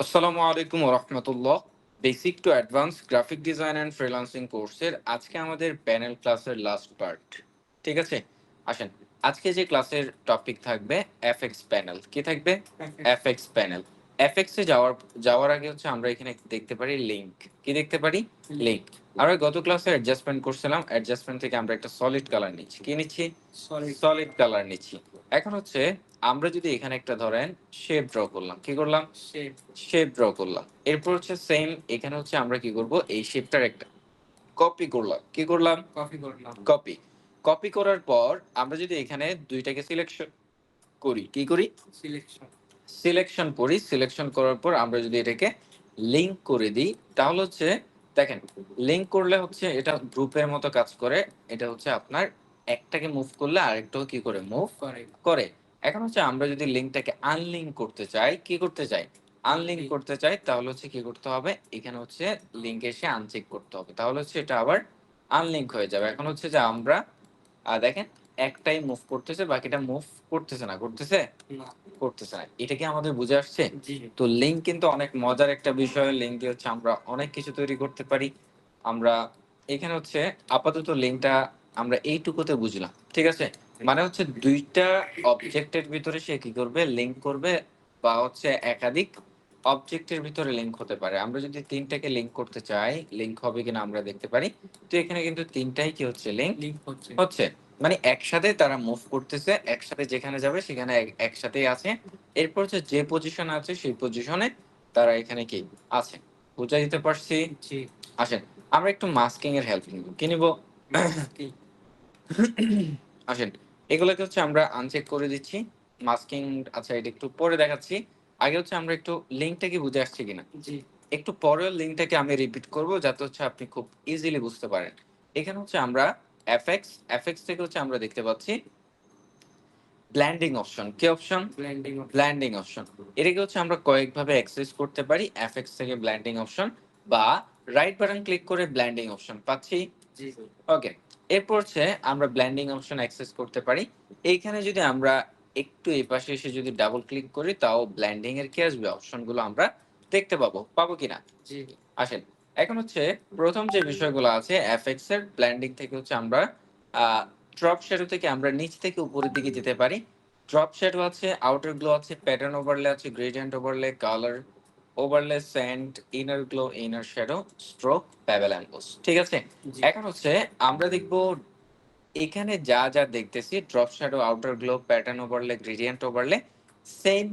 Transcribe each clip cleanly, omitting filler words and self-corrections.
আসসালামু আলাইকুম রহমতুল্লাহ। Basic to advance graphic design and freelancing কোর্সের আজকে আমাদের প্যানেল ক্লাসের লাস্ট পার্ট। ঠিক আছে, আসেন। আজকে যে ক্লাসের টপিক থাকবে এফএক্স প্যানেল। কি থাকবে? FX panel. এফএক্স এ যাওয়ার আগে হচ্ছে আমরা এখানে দেখতে পারি লিংক। কি দেখতে পারি? লিংক। আমরা গত ক্লাসে অ্যাডজাস্টমেন্ট করছিলাম, অ্যাডজাস্টমেন্ট থেকে আমরা একটা সলিড কালার নিচ্ছি। কি নিচ্ছি? সলিড কালার নিচ্ছি। এখন হচ্ছে আমরা যদি এখানে একটা ধরেন শেপ ড্র করলাম। কি করলাম? শেপ ড্র করলাম। এরপর হচ্ছে সেম এখানে হচ্ছে আমরা কি করব, এই শেপটার একটা কপি করলাম। কি করলাম? কপি। কপি করার পর আমরা যদি এখানে দুইটাকে সিলেকশন করি। কি করি? সিলেকশন করি। সিলেকশন করার পর আমরা যদি এটাকে লিংক করে দিই, তাহলে হচ্ছে দেখেন, লিংক করলে হচ্ছে এটা গ্রুপের মতো কাজ করে। এটা হচ্ছে আপনার একটাকে মুভ করলে আরেকটাও কি করে? মুভ করে। এখন হচ্ছে আমরা যদি লিংকটাকে আনলিংক করতে চাই, কি করতে চাই? আনলিংক করতে চাই, তাহলে হচ্ছে কি করতে হবে? এখানে হচ্ছে লিংক এসে আনচেক করতে হবে, তাহলে হচ্ছে এটা আবার আনলিংক হয়ে যাবে। এখন হচ্ছে যে আমরা দেখেন একটাই মুভ করতেছে, বাকিটা মুভ করতেছে না। করতেছে না। এটা কি আমাদের বুঝে আসছে? তো লিংক কিন্তু অনেক মজার একটা বিষয়। লিংক দিয়ে হচ্ছে আমরা অনেক কিছু তৈরি করতে পারি। আমরা এখানে হচ্ছে আপাতত লিংকটা আমরা এইটুকুতে বুঝলাম। ঠিক আছে, মানে হচ্ছে দুইটা অবজেক্টের ভিতরে সে কি করবে? লিংক করবে, বা হচ্ছে একাধিক অবজেক্টের ভিতরে লিংক হতে পারে। আমরা যদি তিনটাকে লিংক করতে চাই, লিংক হবে কিনা আমরা দেখতে পারি। তো এখানে কিন্তু তিনটাই কি হচ্ছে? লিংক হচ্ছে, মানে একসাথে তারা মুভ করতেছে, একসাথে যেখানে যাবে সেখানে একসাথেই আছে। এরপর হচ্ছে যে পজিশনে আছে সেই পজিশনে তারা এখানে কি আছে। বুঝা দিতে পারছি? আসেন আমরা একটু মাস্কিং এর হেল্প নিব। কি নিব? আসেন, এগুলোকে হচ্ছে আমরা আনচেক করে দিচ্ছি। মাস্কিং, আচ্ছা এটা একটু পরে দেখাচ্ছি। আগে হচ্ছে আমরা একটু লিংকটা কি বুঝে আসছে কিনা একটু পরে লিংকটাকে আমি রিপিট করব, যাতে হচ্ছে আপনি খুব ইজিলি বুঝতে পারেন। এখানে হচ্ছে আমরা এফএক্স থেকে হচ্ছে আমরা দেখতে পাচ্ছি ব্ল্যান্ডিং অপশন। কি অপশন? Blending option. এটাকে হচ্ছে আমরা কয়েকভাবে অ্যাক্সেস করতে পারি এফএক্স থেকে ব্ল্যান্ডিং অপশন, বা রাইট বাটন ক্লিক করে ব্ল্যান্ডিং অপশন পাচ্ছি। ওকে, এরপর হচ্ছে আমরা ব্ল্যান্ডিং অপশন অ্যাক্সেস করতে পারি। এইখানে যদি আমরা একটু এই পাশে এসে যদি ডাবল ক্লিক করি, তাও ব্ল্যান্ডিং এর কি আসবে? অপশনগুলো আমরা দেখতে পাবো কিনা? আসেন, এখন হচ্ছে প্রথম যে বিষয়গুলো আছে এফএক্স এর ব্ল্যান্ডিং থেকে হচ্ছে আমরা ড্রপ শ্যাডো থেকে আমরা নিচ থেকে উপরের দিকে যেতে পারি। ড্রপ শ্যাডো আছে, আউটার গ্লো আছে, প্যাটার্ন ওভারলে আছে, গ্রেডিয়েন্ট ওভারলে, কালার ওভারলে, স্যান্ড, inner glow, inner shadow, stroke, bevel emboss. ঠিক আছে, এখন হচ্ছে আমরা দেখব এখানে যা যা দেখতেছি drop shadow, outer glow, pattern overlay, gradient overlay, same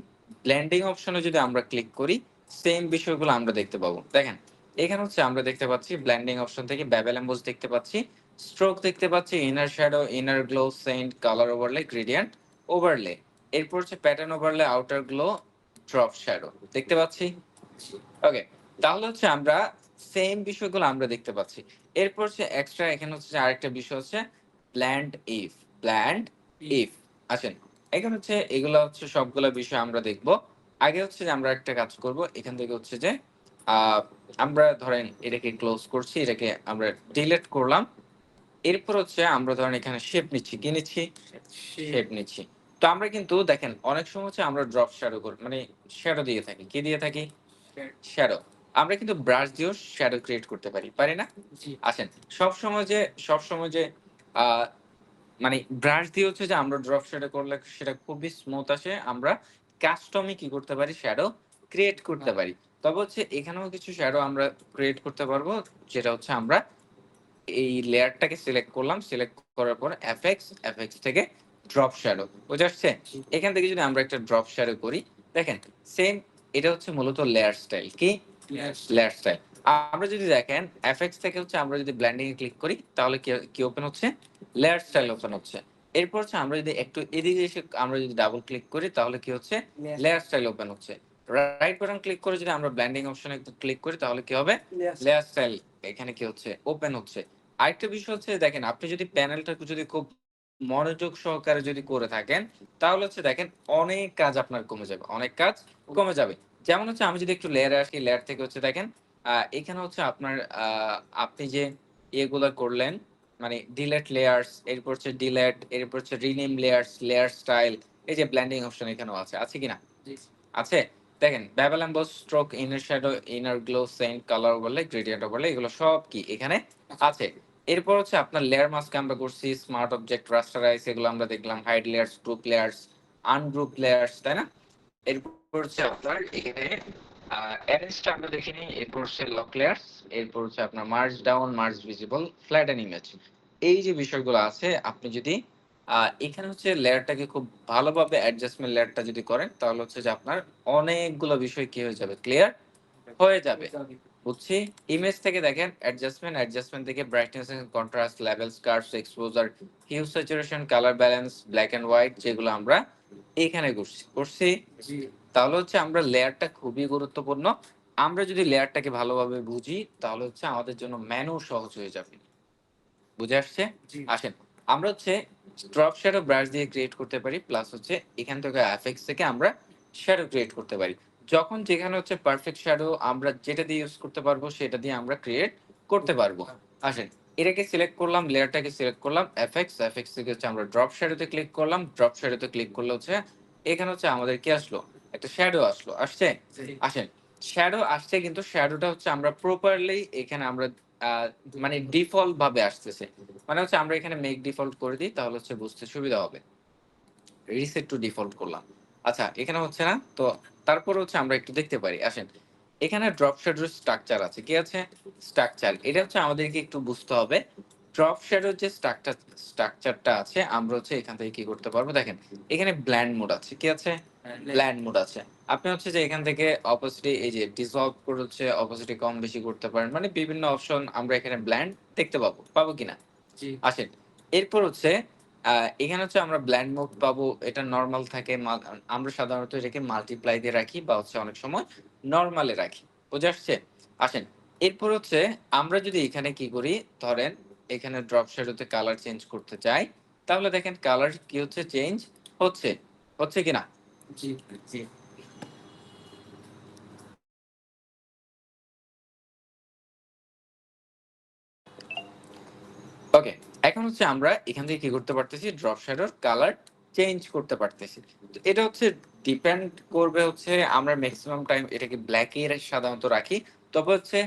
blending অপশনে যদি আমরা ক্লিক করি, সেম বিষয়গুলো আমরা দেখতে পাবো। দেখেন এখানে হচ্ছে আমরা দেখতে পাচ্ছি ব্লেন্ডিং অপশন থেকে ব্যাবেল এম্বোস দেখতে পাচ্ছি, স্ট্রোক দেখতে পাচ্ছি, ইনার শ্যাডো, ইনার গ্লো, সেন্ট, কালার ওভারলে, গ্রেডিয়েন্ট ওভারলে। এরপর হচ্ছে pattern overlay, outer glow, drop shadow দেখতে পাচ্ছি। ওকে, তাহলে হচ্ছে আমরা সেম বিষয়গুলো আমরা দেখতে পাচ্ছি। এরপর হচ্ছে এক্সট্রা এখানে হচ্ছে আরেকটা বিষয় হচ্ছে ব্ল্যান্ড ইফ। ব্ল্যান্ড ইফ, আসেন এখানে হচ্ছে এগুলো হচ্ছে সবগুলো বিষয় আমরা দেখব। আগে হচ্ছে যে আমরা একটা কাজ করব, এখান থেকে হচ্ছে যে আহ, আমরা ধরেন এটাকে ক্লোজ করছি, এটাকে আমরা ডিলিট করলাম। এরপর হচ্ছে আমরা ধরেন এখানে শেপ নিচ্ছি। কি নিচ্ছি? শেপ নিচ্ছি। তো আমরা কিন্তু দেখেন অনেক সময় হচ্ছে আমরা ড্রপ শ্যাডো করি, মানে শ্যাডো দিয়ে থাকি। কি দিয়ে থাকি? শ্যাডো। আমরা কিন্তু ব্রাশ দিয়েও শ্যাডো ক্রিয়েট করতে পারি না? আসেন, সবসময় যে আহ মানে ব্রাশ দিয়ে হচ্ছে যে আমরা ড্রপ শ্যাডো করলে সেটা খুবই স্মুথ আসে। আমরা কাস্টমই কি করতে পারি? শ্যাডো ক্রিয়েট করতে পারি। তবে হচ্ছে এখানেও কিছু শ্যাডো আমরা ক্রিয়েট করতে পারবো, যেটা হচ্ছে আমরা এই লেয়ারটাকে সিলেক্ট করলাম, সিলেক্ট করার পর এফএক্স থেকে ড্রপ শ্যাডো। বুঝে আসছে? এখান থেকে যদি আমরা একটা ড্রপ শ্যাডো করি, দেখেন সেম, এটা হচ্ছে মূলত লেয়ার স্টাইল। কি লেয়ার স্টাইল? আমরা যদি দেখেন এফএক্স থেকে হচ্ছে আমরা যদি ব্লেন্ডিং এ ক্লিক করি, তাহলে কি কি ওপেন হচ্ছে? লেয়ার স্টাইল ওপেন হচ্ছে। এরপর হচ্ছে আমরা যদি একটু এদিকে এসে আমরা যদি ডাবল ক্লিক করি, তাহলে কি হচ্ছে? লেয়ার স্টাইল ওপেন হচ্ছে। রাইট বাটন ক্লিক করে যদি আমরা ব্লেন্ডিং অপশনে ক্লিক করি, তাহলে কি হবে? লেয়ার স্টাইল এখানে কি হচ্ছে? ওপেন হচ্ছে। আরেকটা বিষয় হচ্ছে দেখেন, আপনি যদি প্যানেলটা যদি খুব মনোযোগ সহকারে যদি করে থাকেন, তাহলে হচ্ছে দেখেন অনেক কাজ আপনার কমে যাবে, অনেক কাজ কমে যাবে। যেমন হচ্ছে আমি যদি একটু লেয়ারে আসি, লেয়ার থেকে হচ্ছে দেখেন এখানে হচ্ছে আপনার আপনি যে ইয়েগুলা করলেন, মানে ডিলেট লেয়ার্স, এরপর হচ্ছে ডিলেট, এরপর হচ্ছে রিনেম লেয়ার্স, লেয়ার স্টাইল, এই যে ব্লেন্ডিং অপশন এখানেও আছে কিনা? আছে। দেখেন bevel emboss, stroke, inner shadow, inner glow, সেন্ট, কালার ওভারলে, গ্রেডিয়েন্ট ওভারলে এগুলো সব কি এখানে আছে। এরপর হচ্ছে আপনার লেয়ার মাস্ক আমরা করছি, স্মার্ট অবজেক্ট, রাস্টারাইজ এগুলো আমরা দেখলাম, hide layers, group layers, ungroup layers, তাই না? এরপর হচ্ছে আপনার এখানে অ্যারেঞ্জটা আমরা দেখিনি, এরপর হচ্ছে লক লেয়ার্স, এরপর হচ্ছে আপনার merge down, merge visible, flatten image. এই যে বিষয়গুলো আছে আপনি যদি এখানে হচ্ছে লেয়ারটাকে খুব ভালোভাবে অ্যাডজাস্টমেন্ট লেয়ারটা যদি করেন তাহলে হচ্ছে যে আপনার অনেকগুলো বিষয় কি হয়ে যাবে, ক্লিয়ার হয়ে যাবে। বুঝছি। ইমেজ থেকে দেখেন অ্যাডজাস্টমেন্ট থেকে brightness and contrast, levels, curves, exposure, hue, saturation, colour balance, black and white যেগুলো আমরা এখানে করছি। তাহলে হচ্ছে আমরা লেয়ারটা খুবই গুরুত্বপূর্ণ। আমরা যদি লেয়ারটাকে ভালোভাবে বুঝি তাহলে হচ্ছে আমাদের জন্য মেনু সহজ হয়ে যাবে। বুঝে আসছে? আসেন আমরা হচ্ছে ড্রপ শ্যাডো ব্রাশ দিয়ে ক্রিয়েট করতে পারি, প্লাস হচ্ছে এখান থেকে এফএক্স থেকে আমরা শ্যাডো ক্রিয়েট করতে পারি। যখন যেখানে হচ্ছে পারফেক্ট শ্যাডো আমরা যেটা দিয়ে ইউজ করতে পারবো সেটা দিয়ে আমরা ক্রিয়েট করতে পারবো। আসেন এটাকে সিলেক্ট করলাম, লেয়ারটাকে সিলেক্ট করলাম, এফএক্স থেকে হচ্ছে আমরা ড্রপ শ্যাডোতে ক্লিক করলাম, ড্রপ শ্যাডোতে ক্লিক করলে হচ্ছে এখানে হচ্ছে আমাদের কি আসলো, একটা শ্যাডো আসলো, আসছে। আসেন শ্যাডো আসছে, কিন্তু শ্যাডোটা হচ্ছে আমরা প্রপারলি এখানে আমরা মানে ডিফল্ট ভাবে আসতেছে। মানে হচ্ছে আমরা এখানে মেক ডিফল্ট করে দিই তাহলে হচ্ছে বুঝতে সুবিধা হবে। রিসেট টু ডিফল্ট করলাম। আচ্ছা এখানে হচ্ছে না তো, তারপর হচ্ছে আমরা একটু দেখতে পারি। আসেন এখানে ড্রপ শ্যাডোর স্ট্রাকচার আছে, কি আছে, স্ট্রাকচার। এটা হচ্ছে আমাদেরকে একটু বুঝতে হবে। ড্রপ শ্যাডোর যে স্ট্রাকচারটা আছে আমরা হচ্ছে এখান থেকে কি করতে পারবো, দেখেন এখানে ব্ল্যান্ড মোড আছে, কি আছে, ব্ল্যান্ড মোড আছে। আপনি হচ্ছে যে এখান থেকে অপোসিটি এই যে ডিসলভ করে হচ্ছে অপোসিটি কম বেশি করতে পারেন, মানে বিভিন্ন অপশন আমরা এখানে ব্ল্যান্ড দেখতে পাবো কিনা। আসেন এরপর হচ্ছে এখানে হচ্ছে আমরা ব্ল্যান্ড মোড পাবো, এটা নরমাল থাকে। আমরা সাধারণত এটাকে মাল্টিপ্লাই দিয়ে রাখি বা হচ্ছে অনেক সময় নরমালে রাখি। বুঝে আসছে? আসেন এরপর হচ্ছে আমরা যদি এখানে কি করি, ধরেন এখানে ড্রপ শ্যাডোতে কালার চেঞ্জ করতে চাই, তাহলে দেখেন কালার কি হচ্ছে, চেঞ্জ হচ্ছে, হচ্ছে কিনা। জি জি ওকে, এখন হচ্ছে আমরা এখান থেকে কি করতে পারতেছি, ড্রপ শ্যাডোর কালার চেঞ্জ করতে পারতেছি। তো এটা হচ্ছে ডিপেন্ড করবে হচ্ছে আমরা ম্যাক্সিমাম টাইম এটাকে ব্ল্যাক এর সাধারণত রাখি। তবে হচ্ছে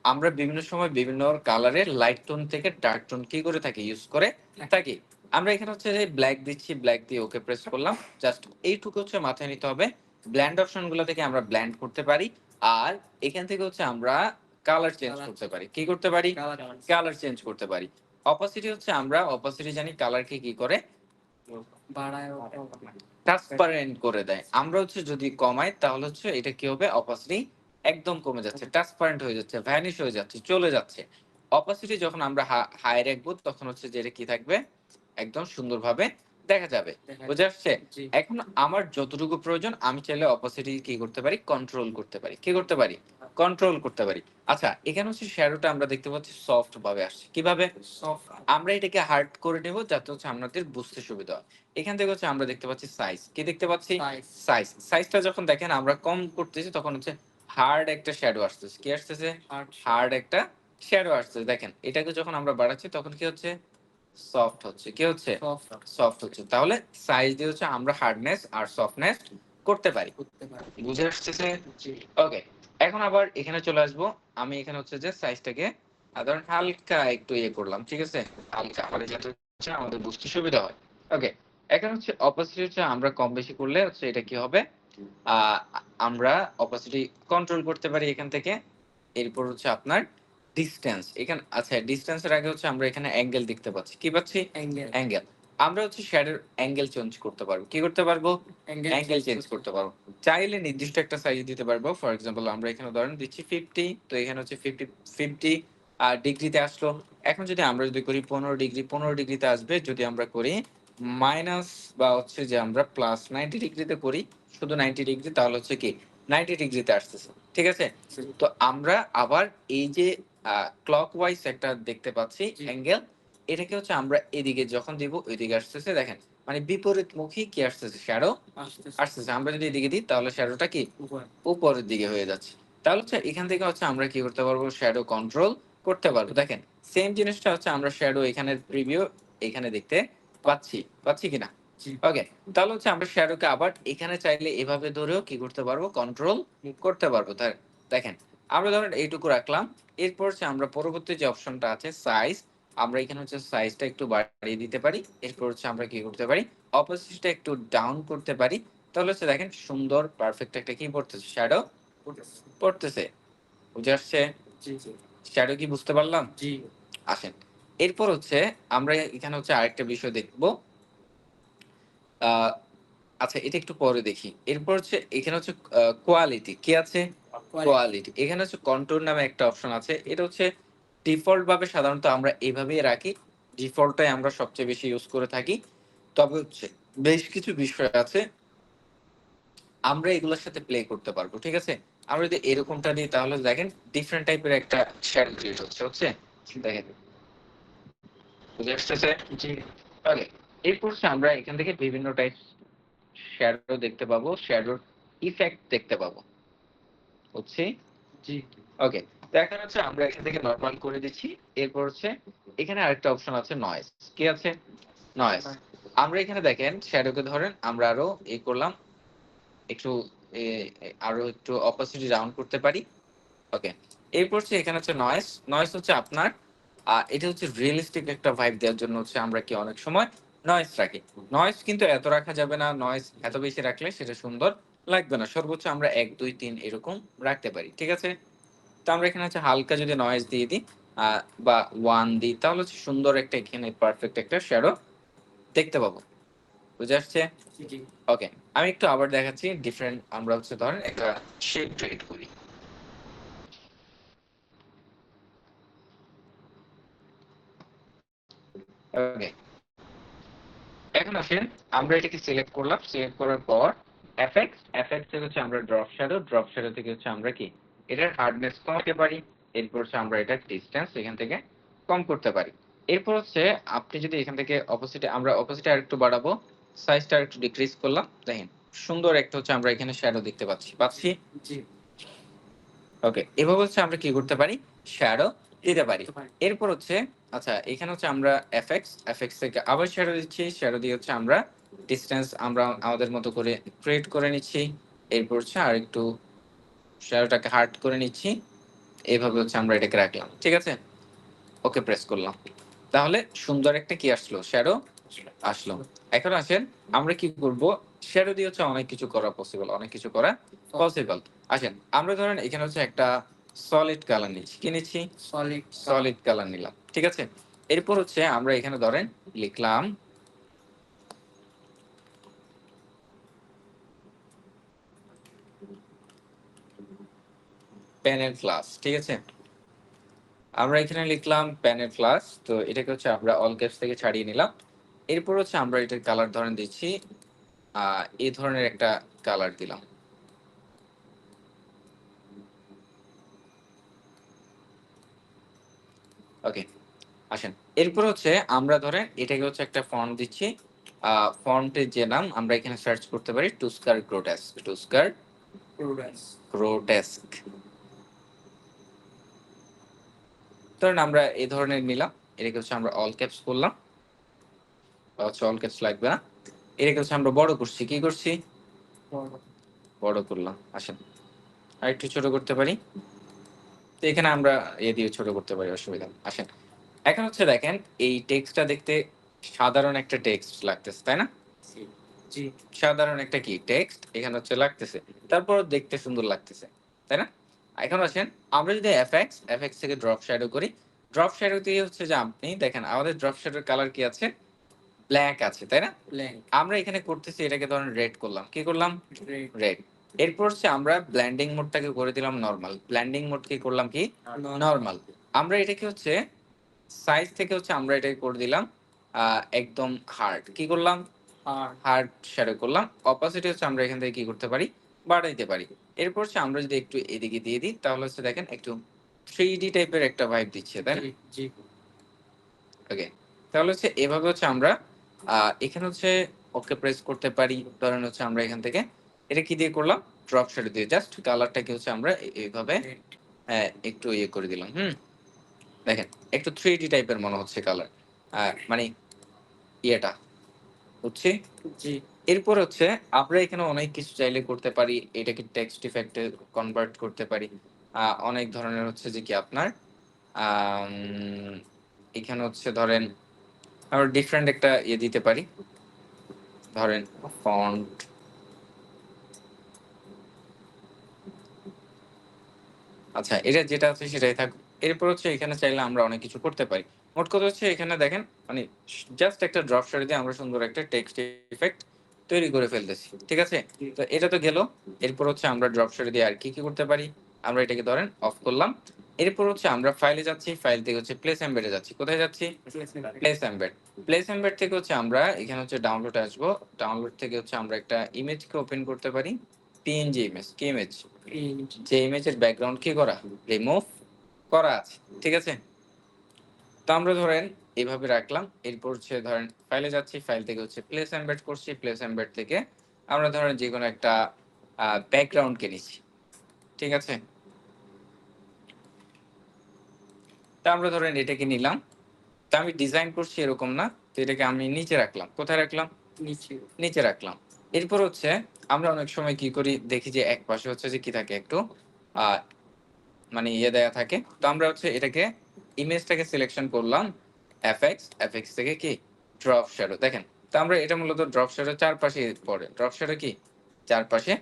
আমরা বিভিন্ন সময় বিভিন্ন কালারের লাইট টোন থেকে ডার্ক টোন কি করে থাকি, ইউজ করে থাকি। আমরা এখানে হচ্ছে যে ব্ল্যাক দিচ্ছি, ব্ল্যাক দিয়ে ওকে প্রেস করলাম, জাস্ট এইটুকু হচ্ছে মাথায় নিতে হবে। ব্ল্যান্ড অপশন গুলো থেকে আমরা ব্ল্যান্ড করতে পারি, আর এখান থেকে হচ্ছে আমরা কালার চেঞ্জ করতে পারি, কি করতে পারি, কালার চেঞ্জ করতে পারি। অপাসিটি হচ্ছে আমরা অপাসিটি জানি কালারকে কি করে, বাড়ায় ট্রান্সপারেন্ট করে দেয়। আমরা হচ্ছে যদি কমাই তাহলে হচ্ছে এটা কি হবে, অপাসিটি একদম কমে যাচ্ছে, ট্রান্সপারেন্ট হয়ে যাচ্ছে, ভ্যানিশ হয়ে যাচ্ছে, চলে যাচ্ছে। অপাসিটি যখন আমরা হাই রাখবো তখন হচ্ছে যে এটা কি থাকবে, একদম সুন্দরভাবে দেখা যাবে। বুঝে আসছে? এখন আমার যতটুকু প্রয়োজন আমি চাইলে অপাসিটি কি করতে পারি, কন্ট্রোল করতে পারি, কি করতে পারি, কন্ট্রোল করতে পারি। আচ্ছা এখানে হচ্ছে শ্যাডোটা আমরা দেখতে পাচ্ছি সফট ভাবে আসছে, কিভাবে, সফট। আমরা এটাকে হার্ড করে নেব যাতে হচ্ছে আমাদের বুঝতে সুবিধা হয়। এখান থেকে হচ্ছে আমরা দেখতে পাচ্ছি সাইজ, কি দেখতে পাচ্ছি, সাইজটা যখন দেখেন আমরা কম করতেছি তখন হচ্ছে হার্ড একটা শ্যাডো আসতেছে, কি আসতেছে, হার্ড একটা শ্যাডো আসতেছে। দেখেন এটাকে যখন আমরা বাড়াচ্ছি তখন কি হচ্ছে, সফট হচ্ছে, কি হচ্ছে, সফট হচ্ছে। তাহলে সাইজ দিয়ে হচ্ছে আমরা হার্ডনেস আর সফটনেস করতে পারি। বুঝে আসতেছে? ওকে, এখন আবার এখানে চলে আসবো। আমি এখানে হচ্ছে যে সাইজটাকে ধরেন হালকা একটু ইয়ে করলাম, ঠিক আছে, হালকা, মানে যাতে হচ্ছে আমাদের বুঝতে সুবিধা হয়। ওকে, এখন হচ্ছে অপাসিটি হচ্ছে আমরা কম বেশি করলে হচ্ছে এটা কি হবে, আহ আমরা অপাসিটি কন্ট্রোল করতে পারি এখান থেকে। এরপর হচ্ছে আপনার ডিসটেন্স, এখানে আচ্ছা ডিসটেন্সের আগে হচ্ছে আমরা এখানে অ্যাঙ্গেল দেখতে পাচ্ছি, কি পাচ্ছি, অ্যাঙ্গেল। আমরা হচ্ছে শ্যাডোর অ্যাঙ্গেল চেঞ্জ করতে পারবো, কি করতে পারবো, অ্যাঙ্গেল চেঞ্জ করতে পারবো। চাইলে নির্দিষ্ট একটা সাইজ দিতে পারবো। ফর এক্সাম্পল আমরা এখানে উদাহরণ দিচ্ছি 50, তো এখানে হচ্ছে 50 ডিগ্রিতে আসলো। এখন যদি আমরা যদি করি 15 ডিগ্রি, 15 ডিগ্রিতে আসবে। যদি আমরা করি মাইনাস বা হচ্ছে যে আমরা প্লাস 90 ডিগ্রিতে করি, শুধু 90 ডিগ্রি, তাহলে হচ্ছে কি 90 ডিগ্রিতে আসতেছে, ঠিক আছে। তো আমরা আবার এই যে ক্লক ওয়াইজ একটা দেখতে পাচ্ছি অ্যাঙ্গেল, এটাকে হচ্ছে আমরা এদিকে যখন দিব ওইদিকে আসতেছে, দেখেন মানে বিপরীতমুখী কি আসতেছে, শ্যাডো আসতেছে। আমরা যদি এদিকে দিই তাহলে শ্যাডোটা কি উপরের দিকে হয়ে যাচ্ছে। তাহলে হচ্ছে এখান থেকে হচ্ছে আমরা কি করতে পারবো, শ্যাডো কন্ট্রোল করতে পারবো। দেখেন সেম জিনিসটা হচ্ছে আমরা শ্যাডো এখানে প্রিভিউ এখানে দেখতে পাচ্ছি কিনা। জি ওকে, তাহলে হচ্ছে আমরা শ্যাডোকে আবার এখানে চাইলে এভাবে ধরেও কি করতে পারবো, কন্ট্রোল করতে পারবো। দেখেন, আমরা ধরেন এইটুকু রাখলাম। এরপর হচ্ছে আমরা পরবর্তী যে অপশনটা আছে সাইজ, আমরা এখানে হচ্ছে সাইজটা একটু বাড়িয়ে দিতে পারি। এরপর হচ্ছে আমরা কি করতে পারি, অপোজিটটা একটু ডাউন করতে পারি। তাহলে হচ্ছে দেখেন সুন্দর পারফেক্ট একটা কি পড়তেছে, শ্যাডো পড়তেছে। পড়তেছে। বুঝে আসছে? জি জি শ্যাডো কি বুঝতে পারলাম? জি আসেন। এরপর হচ্ছে আমরা এখানে হচ্ছে আরেকটা বিষয় দেখবো। আ আচ্ছা, এটা একটু পরে দেখি। এরপর হচ্ছে এখানে হচ্ছে কোয়ালিটি কি আছে? কোয়ালিটি। এখানে হচ্ছে কন্ট্রোল নামে একটা অপশন আছে। এটা হচ্ছে ডিফল্ট ভাবে সাধারণত আমরা এভাবেই রাখি। ডিফল্টটাই আমরা সবচেয়ে বেশি ইউজ করে থাকি। তবে হচ্ছে বেশ কিছু বিষয় আছে আমরা এগুলোর সাথে প্লে করতে পারবো। ঠিক আছে? আমরা যদি এরকমটা দিই তাহলে দেখেন ডিফারেন্ট টাইপের একটা শ্যাডো ক্রিয়েট হচ্ছে। দেখেন, বুঝে আসতেছে? জি ওকে। এরপর হচ্ছে আমরা এখান থেকে বিভিন্ন টাইপ শ্যাডো দেখতে পাবো, শ্যাডোর ইফেক্ট দেখতে পাবো। বুঝছি? জি ওকে। তো এখন হচ্ছে আমরা এখান থেকে নরমাল করে দিচ্ছি। এরপর হচ্ছে এখানে আরেকটা অপশন আছে নয়েজ। কি আছে? নয়েজ। আমরা এখানে দেখেন শ্যাডোকে ধরেন আমরা আরো করলাম, একটু এ আরো একটু অপাসিটি ডাউন করতে পারি। ওকে। এরপর হচ্ছে এখানে হচ্ছে নয়েজ। নয়েজ হচ্ছে আপনার এটা হচ্ছে রিয়ালিস্টিক একটা ভাইব দেওয়ার জন্য হচ্ছে আমরা কি অনেক সময় নয়েজ রাখি। নয়েজ কিন্তু এত রাখা যাবে না। নয়েজ এত বেশি রাখলে সেটা সুন্দর লাগবে না। সর্বোচ্চ আমরা ১, ২, ৩ এরকম রাখতে পারি। ঠিক আছে? তো আমরা এখানে হচ্ছে হালকা যদি নয়েজ দিয়ে দিই আ বা 1 দিই তাহলে হচ্ছে সুন্দর একটা এখানে পারফেক্ট একটা শ্যাডো দেখতে পাবো। বুঝে আসছে? জি ওকে। আমি একটু আবার দেখাচ্ছি ডিফারেন্ট আমরা হচ্ছে ধরেন একটা শেপ ক্রিয়েট করি। ওকে। এখন আসেন আমরা এটাকে সিলেক্ট করলাম। সিলেক্ট করার পর এফেক্টস থেকে হচ্ছে আমরা ড্রপ শ্যাডো থেকে হচ্ছে আমরা কি এটার হার্ডনেস কমাতে পারি। এরপর হচ্ছে আমরা এটার ডিসট্যান্স এখান থেকে কম করতে পারি। এরপর হচ্ছে আপনি যদি এখান থেকে আমরা অপোজিটে আরেকটু বাড়াবো, সাইজটা আরেকটু ডিক্রিজ করলাম। দেখেন সুন্দর একটা হচ্ছে আমরা এখানে শ্যাডো দেখতে পাচ্ছি। জি ওকে, এভাবে হচ্ছে আমরা কি করতে পারি, শ্যাডো দিতে পারি। করতে পারি। এরপর হচ্ছে আচ্ছা এখানে হচ্ছে আমরা এফএক্স থেকে আবার শ্যাডো দিচ্ছি। শ্যাডো দিয়ে হচ্ছে আমরা ডিসট্যান্স আমরা আমাদের মতো করে ক্রিয়েট করে নিচ্ছি। এরপর হচ্ছে আরেকটু শ্যাডোটাকে হার্ড করে নিচ্ছি। এভাবে হচ্ছে আমরা এটাকে রাখলাম। ঠিক আছে? ওকে প্রেস করলাম। তাহলে সুন্দর একটা কি আসলো, শ্যাডো আসলো। এখন আসেন আমরা কি করব, শ্যাডো দিয়ে হচ্ছে অনেক কিছু করা পসিবল, অনেক কিছু করা পসিবল। আসেন আমরা ধরেন এখানে হচ্ছে একটা সলিড কালার নিচ্ছি। কি নিচ্ছি? সলিড সলিড কালার নিলাম। ঠিক আছে? এরপর হচ্ছে আমরা এখানে ধরেন লিখলাম প্যানেল ক্লাস। ঠিক আছে? আমরা এখানে লিখলাম প্যানেল ক্লাস। তো এটাকে হচ্ছে আমরা অল ক্যাপস থেকে ছাড়িয়ে নিলাম। এরপর হচ্ছে আমরা এটার কালার ধরেন দিচ্ছি এই ধরনের একটা কালার দিলাম। ওকে, আসেন। এরপর হচ্ছে আমরা ধরেন এটাকে হচ্ছে একটা ফন্ট দিচ্ছি। ফন্টের যে নাম আমরা এখানে সার্চ করতে পারি টুস্কার গ্রোটেস্ক। প্রোডাস গ্রোটেস্ক। ধরেন আমরা এই ধরনের নিলাম। এটাকে হচ্ছে আমরা অল ক্যাপস করলাম। হচ্ছে অল ক্যাপস লাগবে না। এটাকে হচ্ছে আমরা বড় করছি। কি করছি? বড় করলাম। আসেন। আরেকটু ছোট করতে পারি। তো এখানে আমরা দিয়ে ছোট করতে পারি, অসুবিধা নেই। আসেন। এখন হচ্ছে দেখেন এই টেক্সটটা দেখতে সাধারণ একটা টেক্সট লাগতেছে, তাই না? জি সাধারণ একটা কি টেক্সট এখানে হচ্ছে লাগতেছে। তারপর দেখতে সুন্দর লাগতেছে। তাই না? এখন আসেন আমরা যদি এফএক্স থেকে ড্রপ শ্যাডো করি। ড্রপ শ্যাডো দিয়ে হচ্ছে যে আপনি দেখেন আমাদের ড্রপ শ্যাডোর কালার কি আছে? ব্ল্যাক আছে, তাই না? ব্ল্যাঙ্ক আমরা এখানে করতেছি এটাকে ধরেন রেড করলাম। কি করলাম? Red red. এরপর হচ্ছে আমরা ব্লেন্ডিং মোডটাকে করে দিলাম নরমাল। ব্লেন্ডিং মোড কি করলাম কি? নরমাল। আমরা এটাকে হচ্ছে সাইজ থেকে হচ্ছে আমরা এটাকে করে দিলাম একদম হার্ড। কি করলাম? আর হার্ড শ্যাডো করলাম। অপাসিটি হচ্ছে আমরা এখান থেকে কি করতে পারি? বাড়াইতে পারি। এরপর হচ্ছে আমরা যদি একটু এদিকে দিয়ে দিই তাহলে হচ্ছে দেখেন একটু 3D টাইপের একটা ভাইব দিচ্ছে, তাই না? জি জি ওকে। তাহলে হচ্ছে এভাবে হচ্ছে আমরা এখানে হচ্ছে ওকে প্রেস করতে পারি। ধরেন হচ্ছে আমরা এখান থেকে এটা কি দিয়ে করলাম? ড্রপ শ্যাডো দিয়ে জাস্ট কালারটাকে হচ্ছে আমরা এইভাবে রেড একটু করে দিলাম। দেখেন একটু 3D টাইপের মনে হচ্ছে কালার। মানে ইয়েটা বুঝছি? জি, এরপর হচ্ছে আমরা এখানে অনেক কিছু চাইলে করতে পারি। এটাকে টেক্সট ইফেক্ট এ কনভার্ট করতে পারি। অনেক ধরনের হচ্ছে যে কি আপনার আম এখানে হচ্ছে ধরেন আমরা ডিফারেন্ট একটা দিতে পারি। ধরেন ফন্ট আচ্ছা, এটা যেটা আছে সেটাই থাকুক। এরপর হচ্ছে এখানে চাইলে আমরা অনেক কিছু করতে পারি। মোট কথা হচ্ছে এখানে দেখেন মানে জাস্ট একটা ড্রপ শ্যাডো দিয়ে আমরা সুন্দর একটা টেক্সট ইফেক্ট তৈরি করে ফেলতেছি। ঠিক আছে? জি, তো এটা তো গেল। এরপর হচ্ছে আমরা ড্রপ শ্যাডো দিয়ে আর কি করতে পারি? আমরা এটাকে ধরেন অফ করলাম। এরপর হচ্ছে আমরা ফাইলে যাচ্ছি। ফাইল থেকে হচ্ছে প্লেস এমবেড এ যাচ্ছি। কোথায় যাচ্ছি? Place embed. প্লেস এমবেড থেকে হচ্ছে আমরা এখানে হচ্ছে ডাউনলোড এ আসবো। ডাউনলোড থেকে হচ্ছে আমরা একটা ইমেজকে ওপেন করতে পারি। PNG image. কি ইমেজ? যে ইমেজের ব্যাকগ্রাউন্ড কি করা? রিমুভ করা আছে। ঠিক আছে? তো আমরা ধরেন এভাবে রাখলাম। এরপর হচ্ছে ধরেন ফাইলে যাচ্ছি। ফাইল থেকে হচ্ছে প্লেস এমবেড করছি। প্লেস এমবেড থেকে আমরা ধরেন যেকোনো একটা ব্যাকগ্রাউন্ড কে নিচ্ছি। ঠিক আছে? তো আমরা ধরেন এটাকে নিলাম। তো আমি ডিজাইন করছি এরকম না। তো এটাকে আমি নিচে রাখলাম। কোথায় রাখলাম? নিচে। নিচে রাখলাম। এরপর হচ্ছে আমরা অনেক সময় কি করি দেখি যে একপাশে হচ্ছে যে কি থাকে একটু আ মানে দেয়া থাকে। তো আমরা হচ্ছে এটাকে ইমেজটাকে সিলেকশন করলাম। এফএক্স থেকে কি ড্রপ শ্যাডো দেখেন। তো আমরা এটা মূলত ড্রপ শ্যাডো চারপাশে পড়ে। ড্রপ শ্যাডো কি চারপাশে